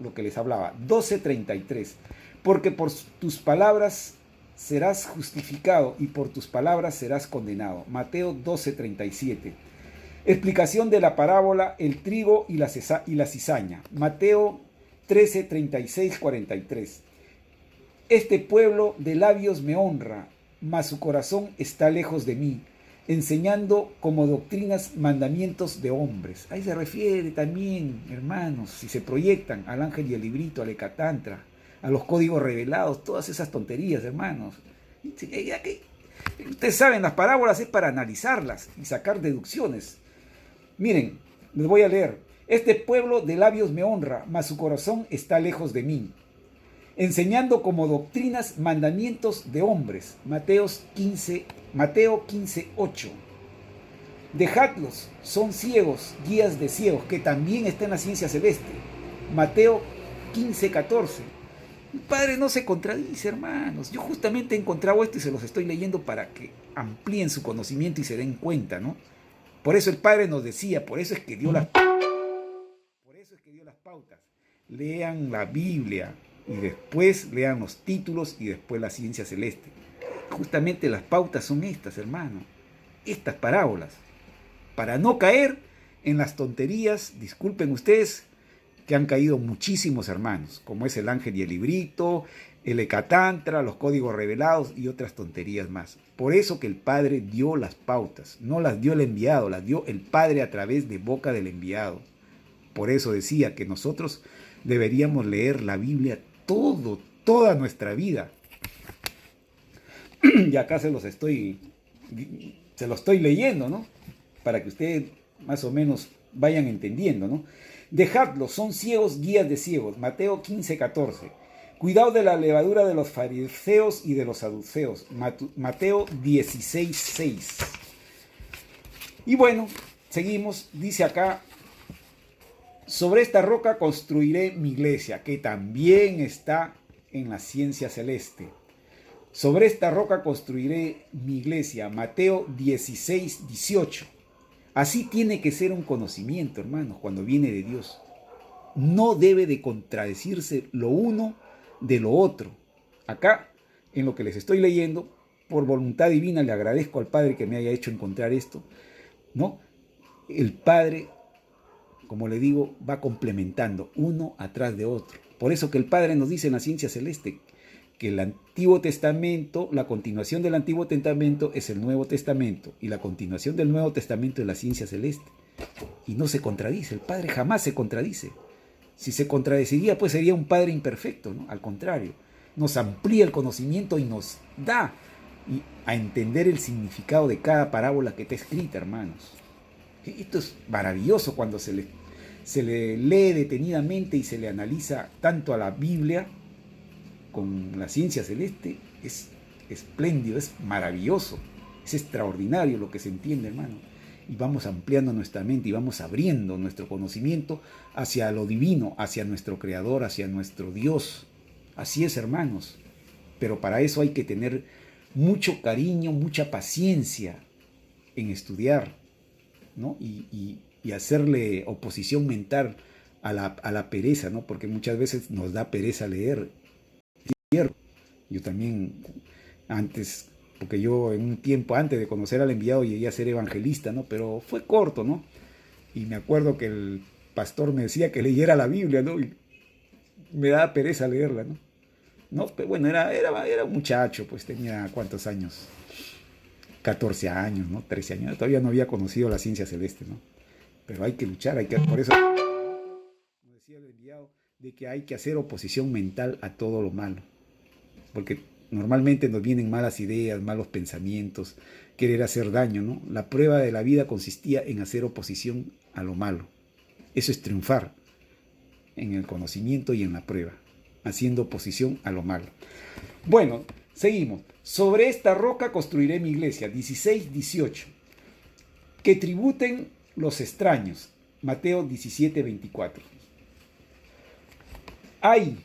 Lo que les hablaba. 12:33. Porque por tus palabras serás justificado y por tus palabras serás condenado. Mateo 12:37. Explicación de la parábola el trigo y la cizaña. Mateo 13:36-43. Este pueblo de labios me honra, mas su corazón está lejos de mí, enseñando como doctrinas mandamientos de hombres. Ahí se refiere también, hermanos, si se proyectan al ángel y el librito, al Hecatantra, a los códigos revelados, todas esas tonterías, hermanos. Ustedes saben, las parábolas es para analizarlas y sacar deducciones. Miren, les voy a leer. Este pueblo de labios me honra, mas su corazón está lejos de mí, enseñando como doctrinas mandamientos de hombres. Mateo 15:8. Dejadlos, son ciegos, guías de ciegos, que también está en la ciencia celeste. Mateo 15:14. El Padre no se contradice, hermanos. Yo justamente he encontrado esto y se los estoy leyendo para que amplíen su conocimiento y se den cuenta, ¿no? Por eso el Padre nos decía, por eso es que dio las pautas. Lean la Biblia y después lean los títulos y después la ciencia celeste. Justamente las pautas son estas, hermano. Estas parábolas. Para no caer en las tonterías, disculpen ustedes, que han caído muchísimos hermanos, como es el ángel y el librito, el Hecatantra, los códigos revelados y otras tonterías más. Por eso que el Padre dio las pautas, no las dio el enviado, las dio el Padre a través de boca del enviado. Por eso decía que nosotros deberíamos leer la Biblia toda nuestra vida. Y acá se lo estoy leyendo, ¿no? Para que ustedes más o menos vayan entendiendo, ¿no? Dejadlos, son ciegos, guías de ciegos. Mateo 15:14. Cuidado de la levadura de los fariseos y de los saduceos. Mateo 16:6. Y bueno, seguimos. Dice acá, sobre esta roca construiré mi iglesia, que también está en la ciencia celeste. Sobre esta roca construiré mi iglesia. Mateo 16:18. Así tiene que ser un conocimiento, hermanos, cuando viene de Dios. No debe de contradecirse lo uno de lo otro. Acá, en lo que les estoy leyendo, por voluntad divina le agradezco al Padre que me haya hecho encontrar esto, ¿no? El Padre, como le digo, va complementando uno atrás de otro. Por eso que el Padre nos dice en la ciencia celeste que el Antiguo Testamento, la continuación del Antiguo Testamento es el Nuevo Testamento y la continuación del Nuevo Testamento es la ciencia celeste. Y no se contradice, el Padre jamás se contradice. Si se contradeciría, pues sería un Padre imperfecto, ¿no? Al contrario, nos amplía el conocimiento y nos da a entender el significado de cada parábola que está escrita, hermanos. Esto es maravilloso cuando se le lee detenidamente y se le analiza tanto a la Biblia con la ciencia celeste. Es espléndido, es maravilloso, es extraordinario lo que se entiende, hermano. Y vamos ampliando nuestra mente y vamos abriendo nuestro conocimiento hacia lo divino, hacia nuestro Creador, hacia nuestro Dios. Así es, hermanos. Pero para eso hay que tener mucho cariño, mucha paciencia en estudiar, ¿no? Y hacerle oposición mental a la pereza, ¿no? Porque muchas veces nos da pereza leer. Yo también antes, porque yo en un tiempo antes de conocer al enviado llegué a ser evangelista, ¿no? Pero fue corto, ¿no? Y me acuerdo que el pastor me decía que leyera la Biblia, ¿no? Y me daba pereza leerla, ¿no? No, pero bueno, era un muchacho, pues tenía ¿cuántos años? 14 años, ¿no? 13 años. Todavía no había conocido la ciencia celeste, ¿no? Pero hay que luchar, por eso nos decía el enviado de que hay que hacer oposición mental a todo lo malo. Porque normalmente nos vienen malas ideas, malos pensamientos, querer hacer daño, ¿no? La prueba de la vida consistía en hacer oposición a lo malo. Eso es triunfar en el conocimiento y en la prueba, haciendo oposición a lo malo. Bueno, seguimos. Sobre esta roca construiré mi iglesia. 16:18. Que tributen los extraños. Mateo 17:24. Ay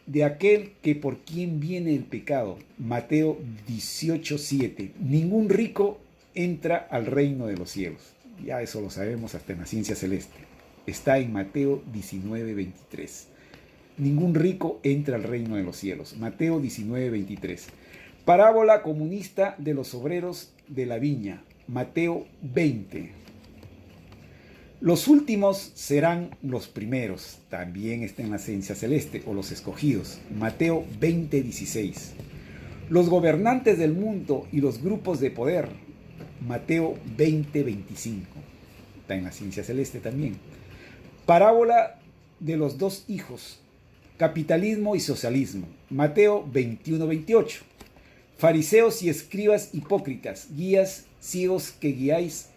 de aquel que por quien viene el pecado. Mateo 18:7. Ningún rico entra al reino de los cielos. Ya eso lo sabemos hasta en la ciencia celeste. Está en Mateo 19:23. ningún rico entra al reino de los cielos. Mateo 19:23. Parábola comunista de los obreros de la viña. Mateo 20. Los últimos serán los primeros. También está en la ciencia celeste, o los escogidos. Mateo 20:16. Los gobernantes del mundo y los grupos de poder. Mateo 20:25. Está en la ciencia celeste también. Parábola de los dos hijos. Capitalismo y socialismo. Mateo 21:28. Fariseos y escribas hipócritas, guías ciegos que guiáis.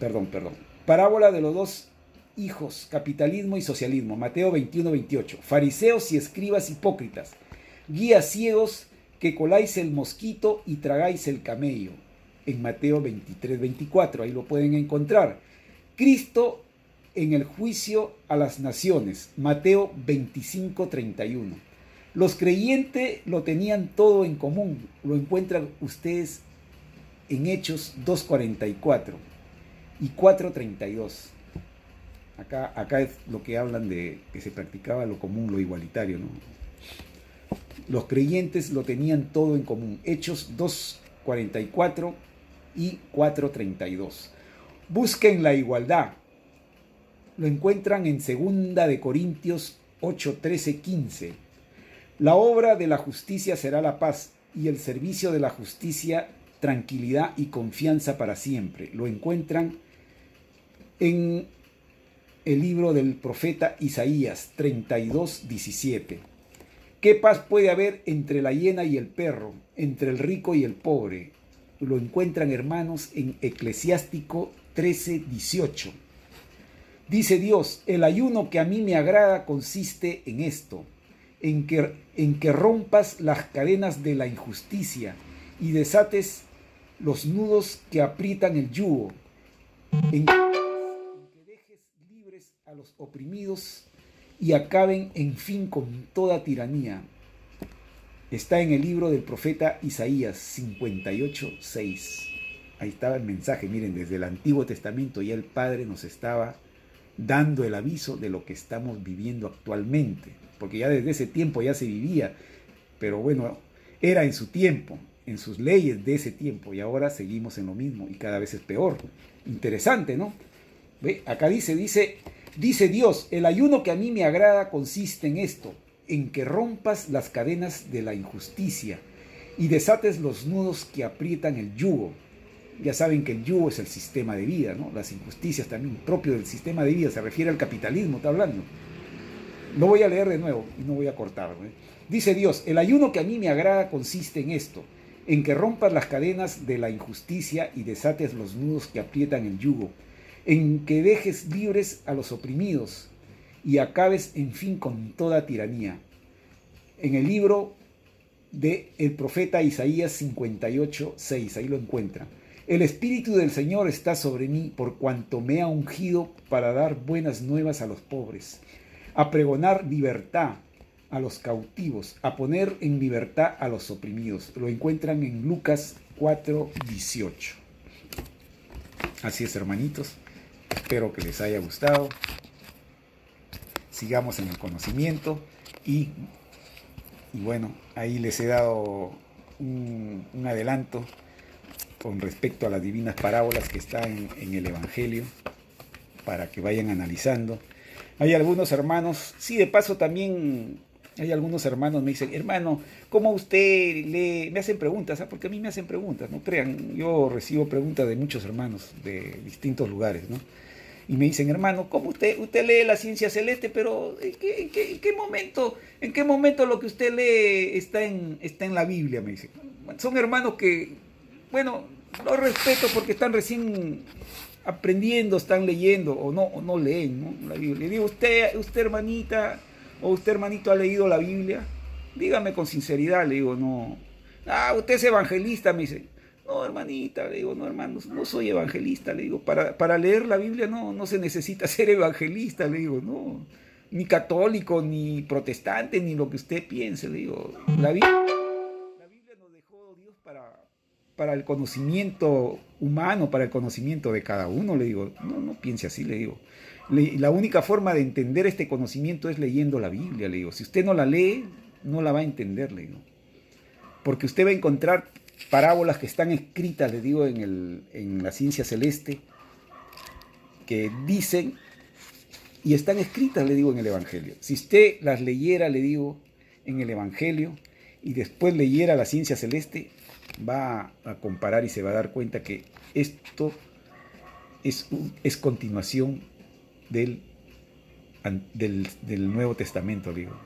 Perdón. Parábola de los dos hijos, capitalismo y socialismo. Mateo 21:28. Fariseos y escribas hipócritas, guías ciegos que coláis el mosquito y tragáis el camello. En Mateo 23:24, ahí lo pueden encontrar. Cristo en el juicio a las naciones. Mateo 25:31. Los creyentes lo tenían todo en común. Lo encuentran ustedes en Hechos 2:44 y 4:32. Acá es lo que hablan de que se practicaba lo común, lo igualitario, ¿no? Los creyentes lo tenían todo en común. Hechos 2:44 y 4:32. Busquen la igualdad. Lo encuentran en 2 de Corintios 8:13-15. La obra de la justicia será la paz, y el servicio de la justicia tranquilidad y confianza para siempre. Lo encuentran en el libro del profeta Isaías 32:17. ¿Qué paz puede haber entre la hiena y el perro, entre el rico y el pobre? Lo encuentran, hermanos, en Eclesiástico 13:18. Dice Dios: el ayuno que a mí me agrada consiste en esto, en que rompas las cadenas de la injusticia y desates los nudos que aprietan el yugo, en que dejes libres a los oprimidos y acaben en fin con toda tiranía. Está en el libro del profeta Isaías 58:6. Ahí estaba el mensaje. Miren, desde el Antiguo Testamento ya el Padre nos estaba dando el aviso de lo que estamos viviendo actualmente, porque ya desde ese tiempo ya se vivía, pero bueno, era en su tiempo, en sus leyes de ese tiempo, y ahora seguimos en lo mismo y cada vez es peor. Interesante, ¿no? ¿Ve? Acá dice Dios: el ayuno que a mí me agrada consiste en esto, en que rompas las cadenas de la injusticia y desates los nudos que aprietan el yugo. Ya saben que el yugo es el sistema de vida, ¿no? Las injusticias también, propio del sistema de vida, se refiere al capitalismo, está hablando. Lo voy a leer de nuevo y no voy a cortar, ¿eh? Dice Dios: el ayuno que a mí me agrada consiste en esto, en que rompas las cadenas de la injusticia y desates los nudos que aprietan el yugo, en que dejes libres a los oprimidos y acabes en fin con toda tiranía. En el libro del profeta Isaías 58:6, ahí lo encuentran. El Espíritu del Señor está sobre mí, por cuanto me ha ungido para dar buenas nuevas a los pobres, a pregonar libertad a los cautivos, a poner en libertad a los oprimidos. Lo encuentran en Lucas 4:18. Así es, hermanitos. Espero que les haya gustado. Sigamos en el conocimiento y bueno, ahí les he dado un adelanto con respecto a las divinas parábolas que están en el Evangelio, para que vayan analizando. Hay algunos hermanos, sí, de paso también hay algunos hermanos me dicen: hermano, ¿cómo usted lee? Me hacen preguntas, porque a mí me hacen preguntas, no crean, yo recibo preguntas de muchos hermanos de distintos lugares, ¿no? Y me dicen: hermano, ¿cómo usted lee la ciencia celeste? Pero ¿en qué momento lo que usted lee está en la Biblia? Me dicen. Son hermanos que, bueno, los respeto porque están recién aprendiendo, están leyendo o no leen, ¿no? La Biblia. Le digo: usted hermanita o usted hermanito, ¿ha leído la Biblia? Dígame con sinceridad. Le digo: no. Usted es evangelista, me dice. No, hermanita, le digo: no, hermanos, no soy evangelista. Le digo: para leer la Biblia no se necesita ser evangelista. Le digo: no, ni católico, ni protestante, ni lo que usted piense. Le digo: la Biblia nos dejó Dios para el conocimiento humano, para el conocimiento de cada uno. Le digo: no piense así. Le digo: La única forma de entender este conocimiento es leyendo la Biblia, le digo. Si usted no la lee, no la va a entender, le digo. Porque usted va a encontrar parábolas que están escritas, le digo, en la ciencia celeste, que dicen, y están escritas, le digo, en el Evangelio. Si usted las leyera, le digo, en el Evangelio, y después leyera la ciencia celeste, va a comparar y se va a dar cuenta que esto es continuación del Nuevo Testamento, digo.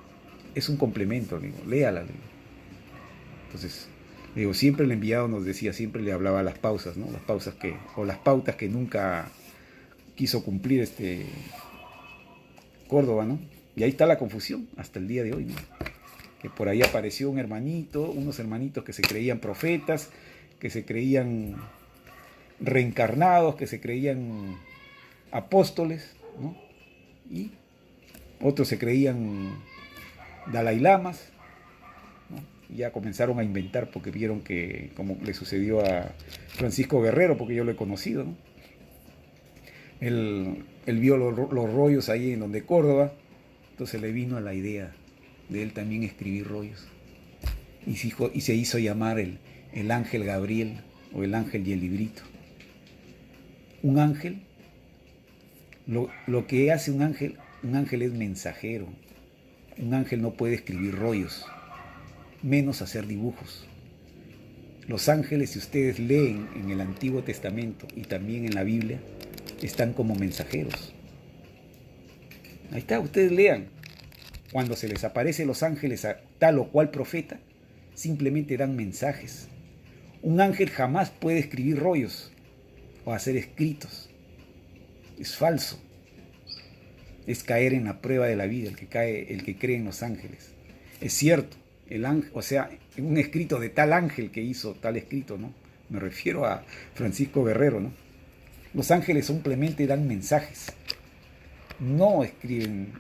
Es un complemento, digo. Léala, digo. Entonces, digo, siempre el enviado nos decía, siempre le hablaba a las pausas, ¿no? Las pausas o las pautas que nunca quiso cumplir Córdoba, ¿no? Y ahí está la confusión hasta el día de hoy, ¿no? Que por ahí apareció unos hermanitos que se creían profetas, que se creían reencarnados, que se creían apóstoles, ¿no? Y otros se creían Dalai Lamas, ¿no? Y ya comenzaron a inventar porque vieron que, como le sucedió a Francisco Guerrero, porque yo lo he conocido, ¿no? Él vio los rollos ahí en donde Córdoba, entonces le vino a la idea de él también escribir rollos. Y se hizo llamar el ángel Gabriel o el ángel y el librito. Un ángel, lo que hace un ángel es mensajero. Un ángel no puede escribir rollos, menos hacer dibujos. Los ángeles, si ustedes leen en el Antiguo Testamento y también en la Biblia, están como mensajeros. Ahí está, ustedes lean. Cuando se les aparece los ángeles a tal o cual profeta, simplemente dan mensajes. Un ángel jamás puede escribir rollos o hacer escritos. Es falso. Es caer en la prueba de la vida el que cree en los ángeles. Es cierto, el ángel, o sea, en un escrito de tal ángel que hizo tal escrito, ¿no? Me refiero a Francisco Guerrero, ¿no? Los ángeles simplemente dan mensajes. No escriben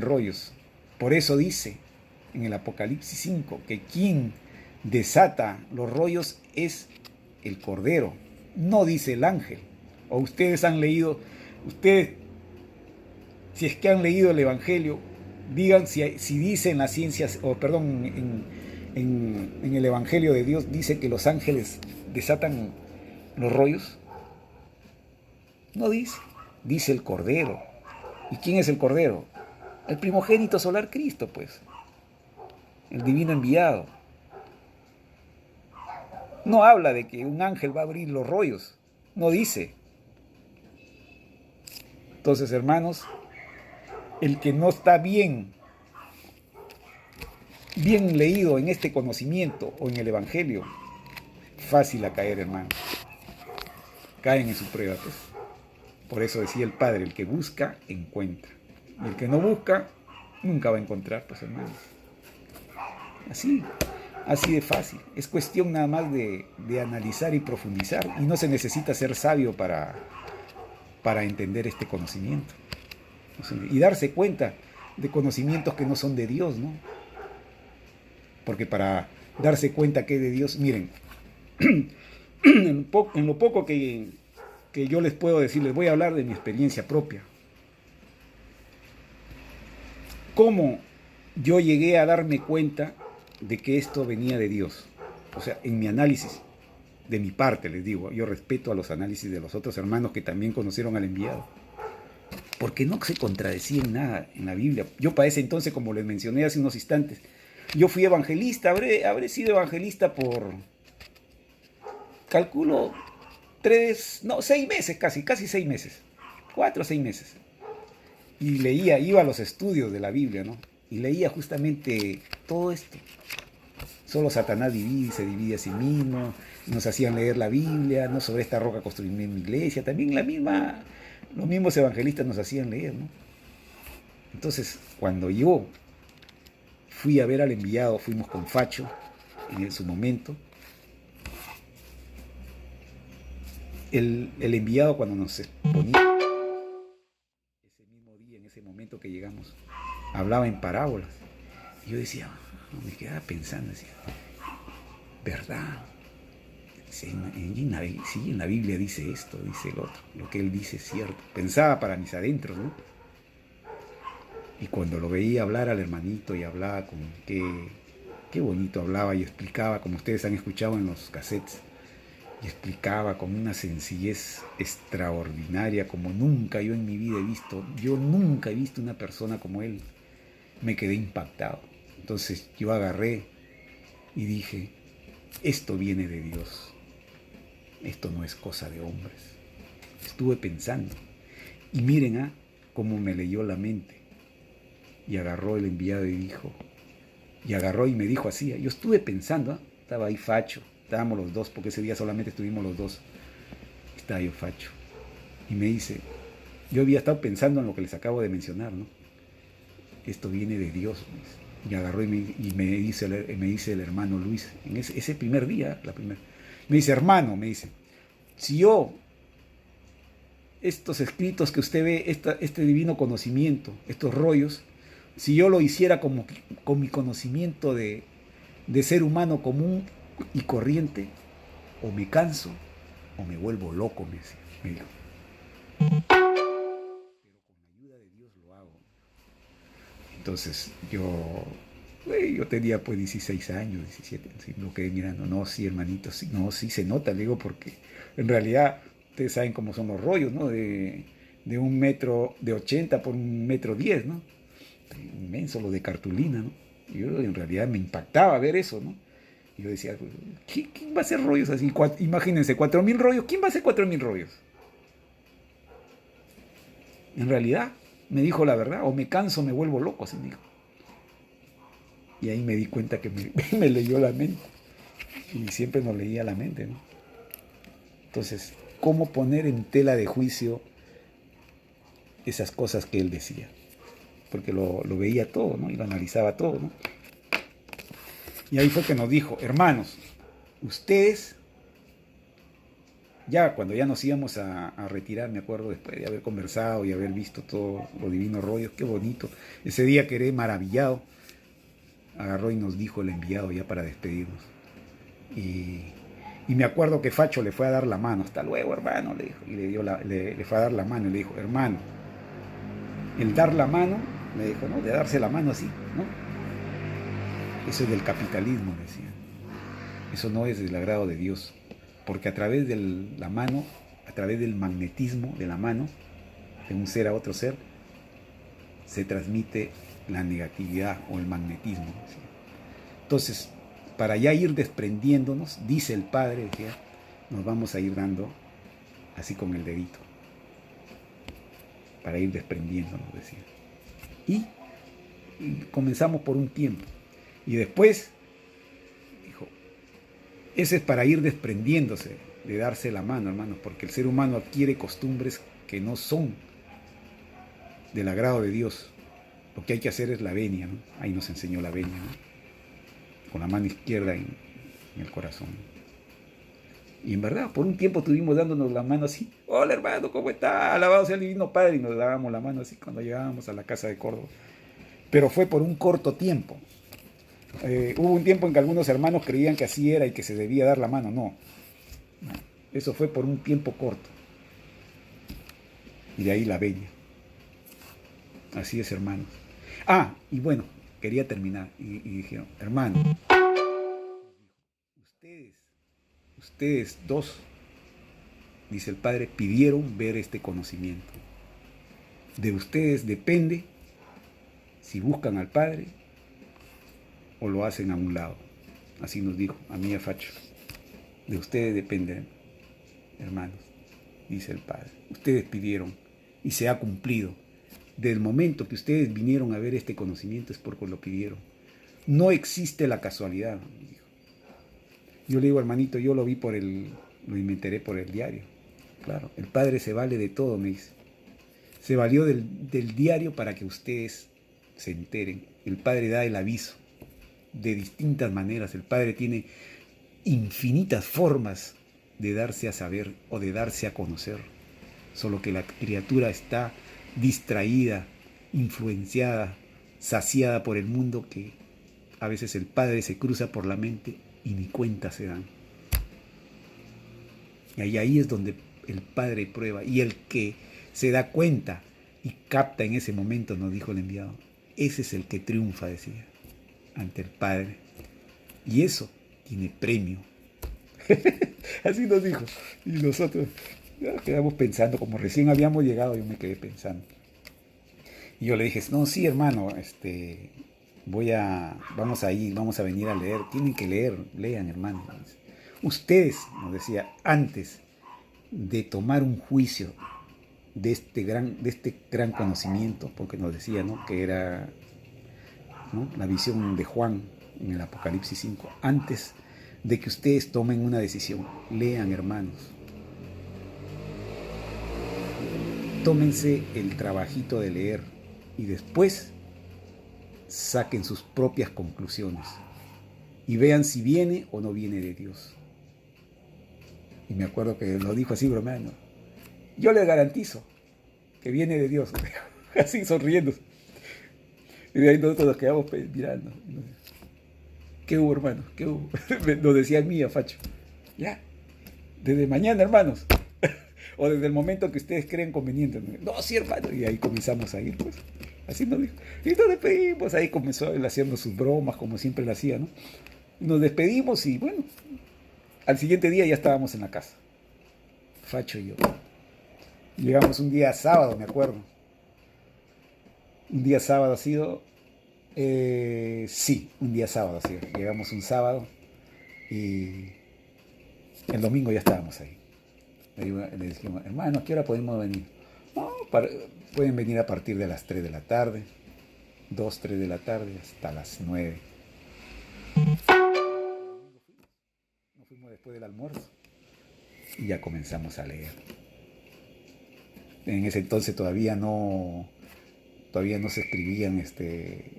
rollos. Por eso dice en el Apocalipsis 5 que quien desata los rollos es el Cordero. No dice el ángel. O ustedes han leído, si es que han leído el Evangelio, digan si dice en las ciencias, en el Evangelio de Dios, dice que los ángeles desatan los rollos. No dice, dice el Cordero. ¿Y quién es el Cordero? El primogénito solar Cristo, pues. El divino enviado. No habla de que un ángel va a abrir los rollos. No dice. Entonces, hermanos, el que no está bien leído en este conocimiento o en el Evangelio, fácil a caer, hermanos. Caen en su prueba, pues. Por eso decía el Padre, el que busca, encuentra. Y el que no busca, nunca va a encontrar, pues, hermanos. Así de fácil. Es cuestión nada más de analizar y profundizar. Y no se necesita ser sabio para entender este conocimiento. Y darse cuenta de conocimientos que no son de Dios, ¿no? Porque para darse cuenta que es de Dios, miren, en lo poco que yo les puedo decir, les voy a hablar de mi experiencia propia. Cómo yo llegué a darme cuenta de que esto venía de Dios. O sea, en mi análisis, de mi parte, les digo, yo respeto a los análisis de los otros hermanos que también conocieron al enviado. Porque no se contradecía en nada en la Biblia. Yo para ese entonces, como les mencioné hace unos instantes, yo fui evangelista, habré sido evangelista por, calculo, 6 meses casi 6 meses, 4 o 6 meses. Y iba a los estudios de la Biblia, ¿no? Y leía justamente todo esto. Solo Satanás se divide a sí mismo, nos hacían leer la Biblia, ¿no? Sobre esta roca construiré mi iglesia, también los mismos evangelistas nos hacían leer, ¿no? Entonces, cuando yo fui a ver al enviado, fuimos con Facho en su momento, el enviado cuando nos exponía, ese mismo día, en ese momento que llegamos, hablaba en parábolas. Y yo decía, me quedaba pensando, decía, ¿verdad? Sí, en la Biblia dice esto, dice el otro. Lo que él dice es cierto. Pensaba para mis adentros, ¿no? Y cuando lo veía hablar al hermanito y hablaba con qué bonito hablaba y explicaba, como ustedes han escuchado en los cassettes, y explicaba con una sencillez extraordinaria como nunca yo en mi vida he visto. Yo nunca he visto una persona como él. Me quedé impactado. Entonces yo agarré y dije, esto viene de Dios. Esto no es cosa de hombres. Estuve pensando. Y miren cómo me leyó la mente. Y agarró el enviado y dijo, y agarró y me dijo así. Yo estuve pensando, estaba ahí Facho. Estábamos los dos, porque ese día solamente estuvimos los dos. Estaba yo Facho. Y me dice, yo había estado pensando en lo que les acabo de mencionar, ¿no? Esto viene de Dios. Y agarró y me dice el hermano Luis, en ese primer día, me dice, hermano, me dice, si yo, estos escritos que usted ve, este divino conocimiento, estos rollos, si yo lo hiciera con mi conocimiento de ser humano común y corriente, o me canso o me vuelvo loco, me dijo. Pero con la ayuda de Dios lo hago. Entonces yo tenía pues 16 años, 17, así, lo quedé mirando. No, sí, hermanito, sí, no, sí se nota, le digo, porque en realidad ustedes saben cómo son los rollos, ¿no? De 1,80 m por 1,10 m, ¿no? Inmenso, lo de cartulina, ¿no? Y yo en realidad me impactaba ver eso, ¿no? Y yo decía, ¿quién va a hacer rollos así? Imagínense, 4.000 rollos. ¿Quién va a hacer 4.000 rollos? En realidad, me dijo la verdad, o me canso, me vuelvo loco, así me dijo. Y ahí me di cuenta que me leyó la mente. Y siempre nos leía la mente, ¿no? Entonces, ¿cómo poner en tela de juicio esas cosas que él decía? Porque lo veía todo, ¿no? Y lo analizaba todo, ¿no? Y ahí fue que nos dijo, hermanos, ustedes, ya cuando ya nos íbamos a retirar, me acuerdo, después de haber conversado y haber visto todo lo divino rollo, qué bonito. Ese día quedé maravillado. Agarró y nos dijo el enviado ya para despedirnos. Y me acuerdo que Facho le fue a dar la mano. Hasta luego, hermano, le dijo. Y le fue a dar la mano y le dijo, hermano, el dar la mano, me dijo, ¿no? De darse la mano así, ¿no? Eso es del capitalismo, decía. Eso no es del agrado de Dios. Porque a través de la mano, a través del magnetismo de la mano, de un ser a otro ser, se transmite la negatividad o el magnetismo. ¿Sí? Entonces, para ya ir desprendiéndonos, dice el Padre, decía, nos vamos a ir dando así con el dedito. Para ir desprendiéndonos, decía. Y comenzamos por un tiempo. Y después, dijo, ese es para ir desprendiéndose, de darse la mano, hermanos, porque el ser humano adquiere costumbres que no son del agrado de Dios. Lo que hay que hacer es la venia, ¿no? Ahí nos enseñó la venia, ¿no? Con la mano izquierda en el corazón. Y en verdad, por un tiempo estuvimos dándonos la mano así. Hola, hermano, ¿cómo está? Alabado sea el Divino Padre. Y nos dábamos la mano así cuando llegábamos a la casa de Córdoba. Pero fue por un corto tiempo. Hubo un tiempo en que algunos hermanos creían que así era y que se debía dar la mano. No. Eso fue por un tiempo corto. Y de ahí la venia. Así es, hermanos. Y bueno, quería terminar. Y dijeron, hermano, ustedes dos, dice el Padre, pidieron ver este conocimiento. De ustedes depende si buscan al Padre o lo hacen a un lado. Así nos dijo a mí, a Facho. De ustedes depende, hermanos, dice el Padre. Ustedes pidieron y se ha cumplido. Del momento que ustedes vinieron a ver este conocimiento es porque lo pidieron. No existe la casualidad, me dijo. Yo le digo, hermanito, yo lo vi lo inventaré por el diario. Claro, el Padre se vale de todo, me dice. Se valió del diario para que ustedes se enteren. El Padre da el aviso de distintas maneras. El Padre tiene infinitas formas de darse a saber o de darse a conocer. Solo que la criatura está distraída, influenciada, saciada por el mundo, que a veces el Padre se cruza por la mente y ni cuenta se dan. Y ahí es donde el Padre prueba. Y el que se da cuenta y capta en ese momento, nos dijo el enviado, ese es el que triunfa, decía, ante el Padre. Y eso tiene premio. Así nos dijo. Y nosotros ya quedamos pensando, como recién habíamos llegado, yo me quedé pensando. Y yo le dije, no, sí, hermano, vamos a venir a leer. Tienen que leer, lean, hermano. Ustedes, nos decía, antes de tomar un juicio de este gran conocimiento, porque nos decía, ¿no?, que era, ¿no?, la visión de Juan en el Apocalipsis 5, antes de que ustedes tomen una decisión, lean, hermanos. Tómense el trabajito de leer y después saquen sus propias conclusiones y vean si viene o no viene de Dios. Y me acuerdo que lo dijo así bromeando. Yo les garantizo que viene de Dios. Así sonriendo. Y de ahí nosotros nos quedamos mirando. ¿Qué hubo, hermano? ¿Qué hubo? Nos decía el mío, Facho. Ya, desde mañana, hermanos. O desde el momento que ustedes creen conveniente. No, sí, hermano. Y ahí comenzamos a ir, pues. Así nos dijo. Y nos despedimos. Ahí comenzó él haciendo sus bromas, como siempre lo hacía, ¿no? Nos despedimos y bueno, al siguiente día ya estábamos en la casa. Facho y yo. Llegamos un día sábado, me acuerdo. Un día sábado ha sido. Sí, un día sábado ha sido. Llegamos un sábado y el domingo ya estábamos ahí. Le dijimos, hermano, ¿a qué hora podemos venir? No, pueden venir a partir de las 3 de la tarde, 2, 3 de la tarde, hasta las 9. Nos fuimos después del almuerzo y ya comenzamos a leer. En ese entonces todavía no se escribían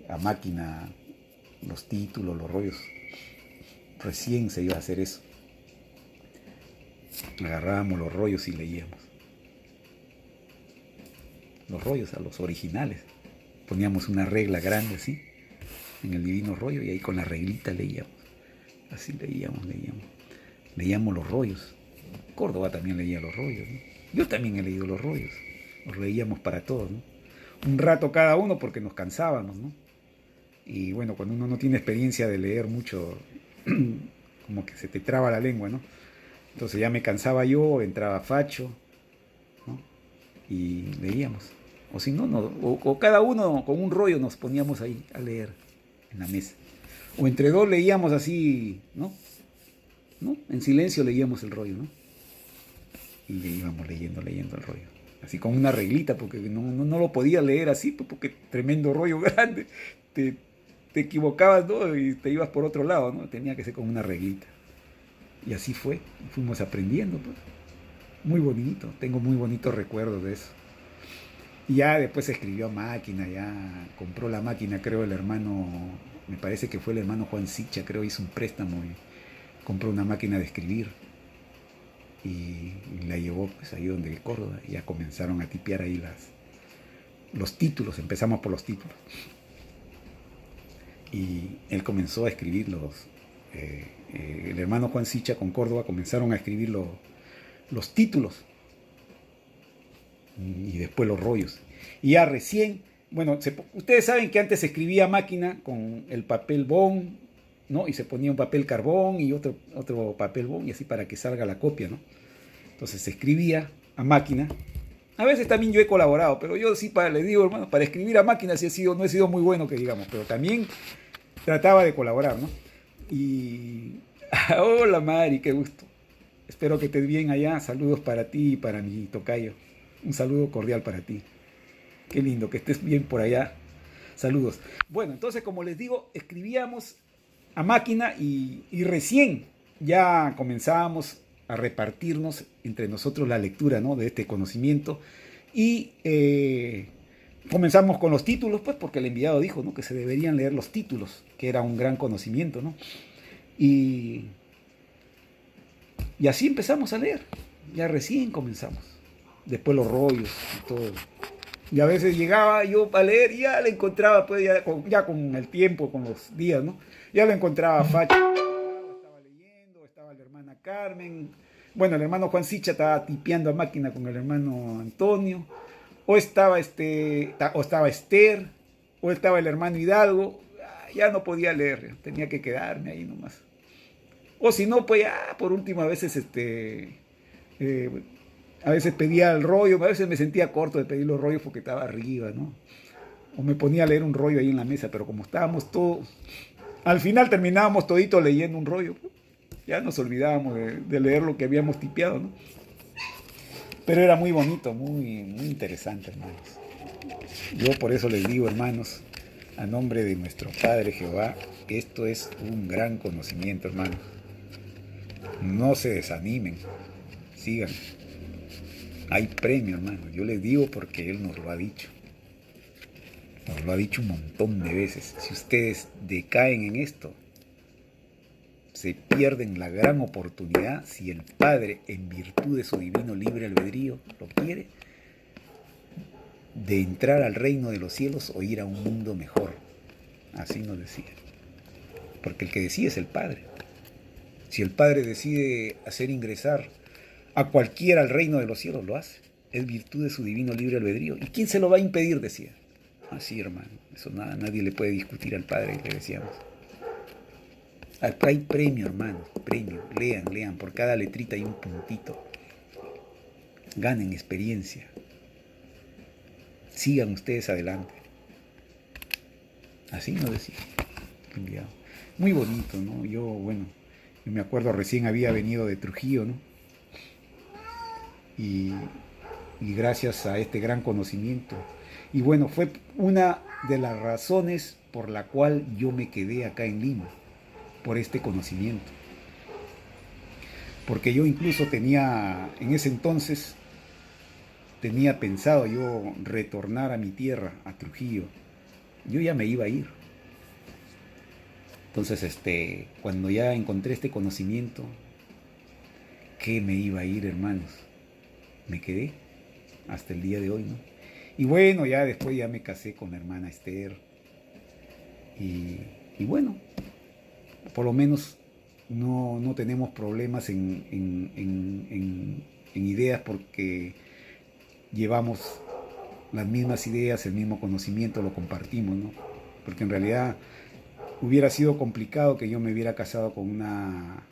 a máquina los títulos, los rollos. Recién se iba a hacer eso. Agarrábamos los rollos y leíamos. Los rollos, a los originales. Poníamos una regla grande así, en el divino rollo, y ahí con la reglita leíamos. Así leíamos. Leíamos los rollos. Córdoba también leía los rollos, ¿no? Yo también he leído los rollos. Los leíamos para todos, ¿no? Un rato cada uno porque nos cansábamos, ¿no? Y bueno, cuando uno no tiene experiencia de leer mucho, como que se te traba la lengua, ¿no? Entonces ya me cansaba yo, entraba Facho, ¿no? Y leíamos. O si no, o cada uno con un rollo nos poníamos ahí a leer en la mesa. O entre dos leíamos así, ¿no? En silencio leíamos el rollo, ¿no? Y le íbamos leyendo el rollo. Así con una reglita, porque no lo podía leer así, porque tremendo rollo grande. Te equivocabas, ¿no? Y te ibas por otro lado, ¿no? Tenía que ser con una reglita. Y así fue, fuimos aprendiendo, pues. Muy bonito, tengo muy bonitos recuerdos de eso. Y ya después se escribió a máquina, ya compró la máquina, creo el hermano, me parece que fue el hermano Juan Sicha, creo hizo un préstamo y compró una máquina de escribir. Y la llevó pues ahí donde Córdoba, y ya comenzaron a tipear ahí los títulos, empezamos por los títulos. Y él comenzó a escribir el hermano Juan Sicha con Córdoba comenzaron a escribir los títulos y después los rollos. Y ya recién, bueno, ustedes saben que antes se escribía a máquina con el papel bond, ¿no? Y se ponía un papel carbón y otro papel bond y así para que salga la copia, ¿no? Entonces se escribía a máquina. A veces también yo he colaborado, pero yo sí, les digo, hermano, para escribir a máquina sí no he sido muy bueno, que digamos, pero también trataba de colaborar, ¿no? Y hola Mari, qué gusto. Espero que estés bien allá. Saludos para ti y para mi tocayo. Un saludo cordial para ti. Qué lindo que estés bien por allá. Saludos. Bueno, entonces como les digo, escribíamos a máquina y recién ya comenzábamos a repartirnos entre nosotros la lectura, ¿no?, de este conocimiento. Y comenzamos con los títulos, pues porque el enviado dijo, ¿no?, que se deberían leer los títulos, que era un gran conocimiento, ¿no? Y así empezamos a leer. Ya recién comenzamos. Después los rollos y todo. Y a veces llegaba yo a leer y ya le encontraba, pues ya con el tiempo, con los días, ¿no? Ya le encontraba Facho. Estaba leyendo, estaba la hermana Carmen, Bueno, el hermano Juan Sicha estaba tipeando a máquina con el hermano Antonio, o estaba, o estaba Esther, o estaba el hermano Hidalgo. Ya no podía leer, tenía que quedarme ahí nomás. O si no, pues ya por último eh, a veces pedía el rollo, a veces me sentía corto de pedir los rollos porque estaba arriba, ¿no? O me ponía a leer un rollo ahí en la mesa, pero como estábamos todos, al final terminábamos todito leyendo un rollo, pues, ya nos olvidábamos de leer lo que habíamos tipeado, ¿no? Pero era muy bonito, muy interesante, hermanos. Yo por eso les digo, hermanos, a nombre de nuestro Padre Jehová, esto es un gran conocimiento, hermanos. No se desanimen, sigan. Hay premio, hermano. Yo les digo porque Él nos lo ha dicho. Nos lo ha dicho un montón de veces. Si ustedes decaen en esto, se pierden la gran oportunidad, si el Padre, en virtud de su divino libre albedrío, lo quiere, de entrar al reino de los cielos o ir a un mundo mejor. Así nos decía. Porque el que decide es el Padre. Si el Padre decide hacer ingresar a cualquiera al reino de los cielos, lo hace. Es virtud de su divino libre albedrío. ¿Y quién se lo va a impedir? Decía. Así, hermano. Eso nada, nadie le puede discutir al Padre, le decíamos. Acá hay premio, hermano. Premio. Lean, lean. Por cada letrita hay un puntito. Ganen experiencia. Sigan ustedes adelante. Así nos decía. Enviado. Muy bonito, ¿no? Yo me acuerdo, recién había venido de Trujillo, ¿no? Y gracias a este gran conocimiento. Y bueno, fue una de las razones por la cual yo me quedé acá en Lima, por este conocimiento. Porque yo incluso tenía, en ese entonces, tenía pensado yo retornar a mi tierra, a Trujillo. Yo ya me iba a ir. Entonces, cuando ya encontré este conocimiento, ¿qué me iba a ir, hermanos? Me quedé hasta el día de hoy, ¿no? Y bueno, ya después ya me casé con la hermana Esther. Y bueno, por lo menos no tenemos problemas en ideas porque llevamos las mismas ideas, el mismo conocimiento, lo compartimos, ¿no? Porque en realidad hubiera sido complicado que yo me hubiera casado con una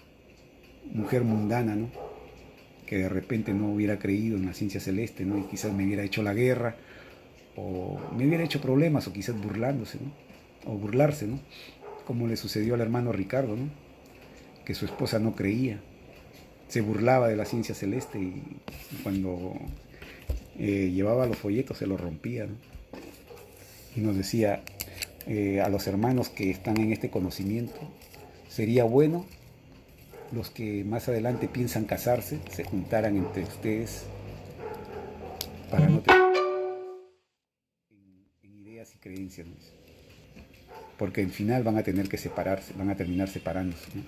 mujer mundana, ¿no? Que de repente no hubiera creído en la ciencia celeste, ¿no? Y quizás me hubiera hecho la guerra, o me hubiera hecho problemas, o quizás burlándose, ¿no? O burlarse, ¿no? Como le sucedió al hermano Ricardo, ¿no? Que su esposa no creía, se burlaba de la ciencia celeste y cuando llevaba los folletos se los rompía, ¿no? Y nos decía a los hermanos que están en este conocimiento, sería bueno los que más adelante piensan casarse, se juntaran entre ustedes para no tener en ideas y creencias, ¿no? Porque al final van a tener que separarse, van a terminar separándose, ¿no?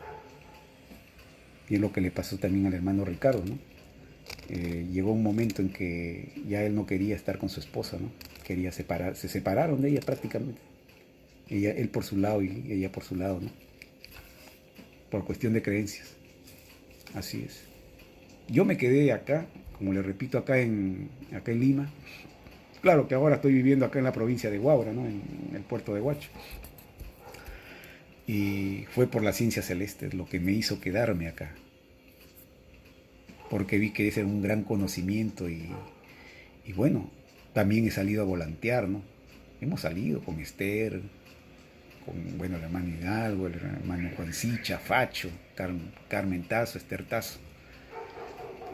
Y es lo que le pasó también al hermano Ricardo, ¿no? Llegó un momento en que ya él no quería estar con su esposa, ¿no? Quería separar, se separaron de ella prácticamente. Él por su lado y ella por su lado, ¿no? Por cuestión de creencias. Así es. Yo me quedé acá, como le repito, acá en Lima. Claro que ahora estoy viviendo acá en la provincia de Huaura, ¿no? En el puerto de Huacho. Y fue por la ciencia celeste lo que me hizo quedarme acá. Porque vi que ese era un gran conocimiento y bueno, también he salido a volantear, ¿no? Hemos salido con Esther, con, bueno, el hermano Hidalgo, el hermano Juancicha, Facho, Carmen Tazo, Esther Tazo.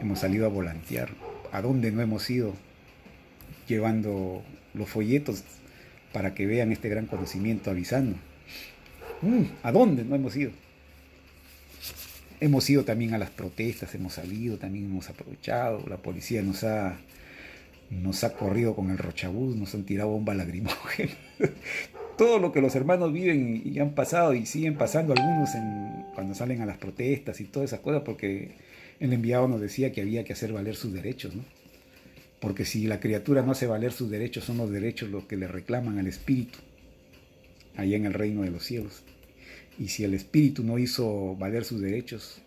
Hemos salido a volantear. ¿A dónde no hemos ido? Llevando los folletos para que vean este gran conocimiento, avisando. ¿A dónde no hemos ido? Hemos ido también a las protestas, hemos salido, también hemos aprovechado. La policía nos ha corrido con el rochabús, nos han tirado bomba lacrimógena. Todo lo que los hermanos viven y han pasado y siguen pasando algunos cuando salen a las protestas y todas esas cosas, porque el enviado nos decía que había que hacer valer sus derechos, ¿no? Porque si la criatura no hace valer sus derechos, son los derechos los que le reclaman al espíritu allá en el reino de los cielos. Y si el espíritu no hizo valer sus derechos,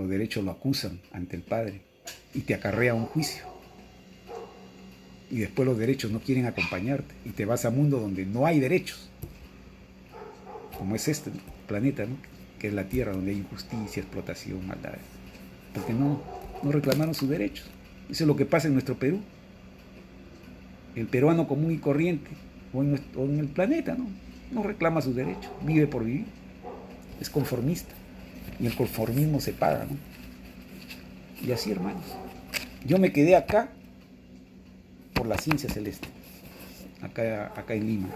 los derechos lo acusan ante el Padre y te acarrea un juicio. Y después los derechos no quieren acompañarte y te vas a un mundo donde no hay derechos, como es este planeta, ¿no? Que es la Tierra, donde hay injusticia, explotación, maldades, porque no reclamaron sus derechos. Eso es lo que pasa en nuestro Perú. El peruano común y corriente, o en el planeta, no reclama sus derechos, vive por vivir, es conformista, y el conformismo se paga, ¿no? Y así, hermanos, yo me quedé acá por la ciencia celeste, acá en Lima,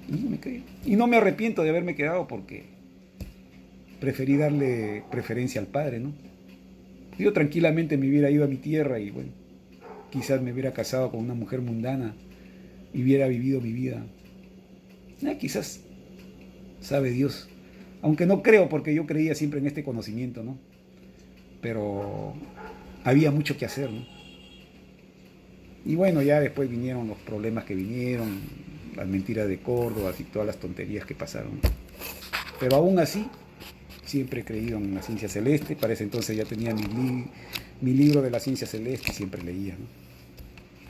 y me quedé. Y no me arrepiento de haberme quedado, porque preferí darle preferencia al Padre, ¿no? Yo tranquilamente me hubiera ido a mi tierra y bueno, quizás me hubiera casado con una mujer mundana y hubiera vivido mi vida. Quizás, sabe Dios. Aunque no creo, porque yo creía siempre en este conocimiento, ¿no? Pero había mucho que hacer, ¿no? Y bueno, ya después vinieron los problemas que vinieron, las mentiras de Córdoba y todas las tonterías que pasaron. Pero aún así, siempre he creído en la ciencia celeste. Para ese entonces ya tenía mi libro de la ciencia celeste y siempre leía, ¿no?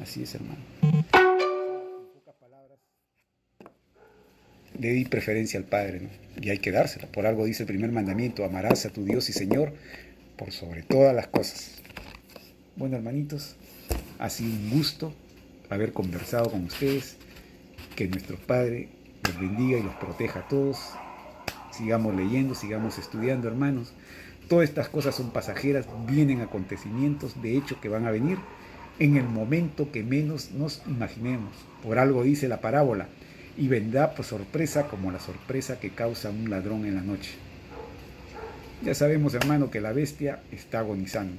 Así es, hermano. En pocas palabras, le di preferencia al Padre, ¿no? Y hay que dársela. Por algo dice el primer mandamiento: amarás a tu Dios y Señor por sobre todas las cosas. Bueno, hermanitos, ha sido un gusto haber conversado con ustedes. Que nuestro Padre los bendiga y los proteja a todos. Sigamos leyendo, sigamos estudiando, hermanos. Todas estas cosas son pasajeras, vienen acontecimientos, de hecho, que van a venir en el momento que menos nos imaginemos. Por algo dice la parábola: y vendrá por sorpresa como la sorpresa que causa un ladrón en la noche. Ya sabemos, hermano, que la bestia está agonizando,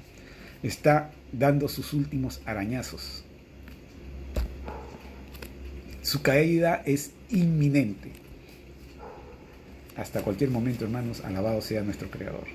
está dando sus últimos arañazos. Su caída es inminente. Hasta cualquier momento, hermanos, alabado sea nuestro Creador.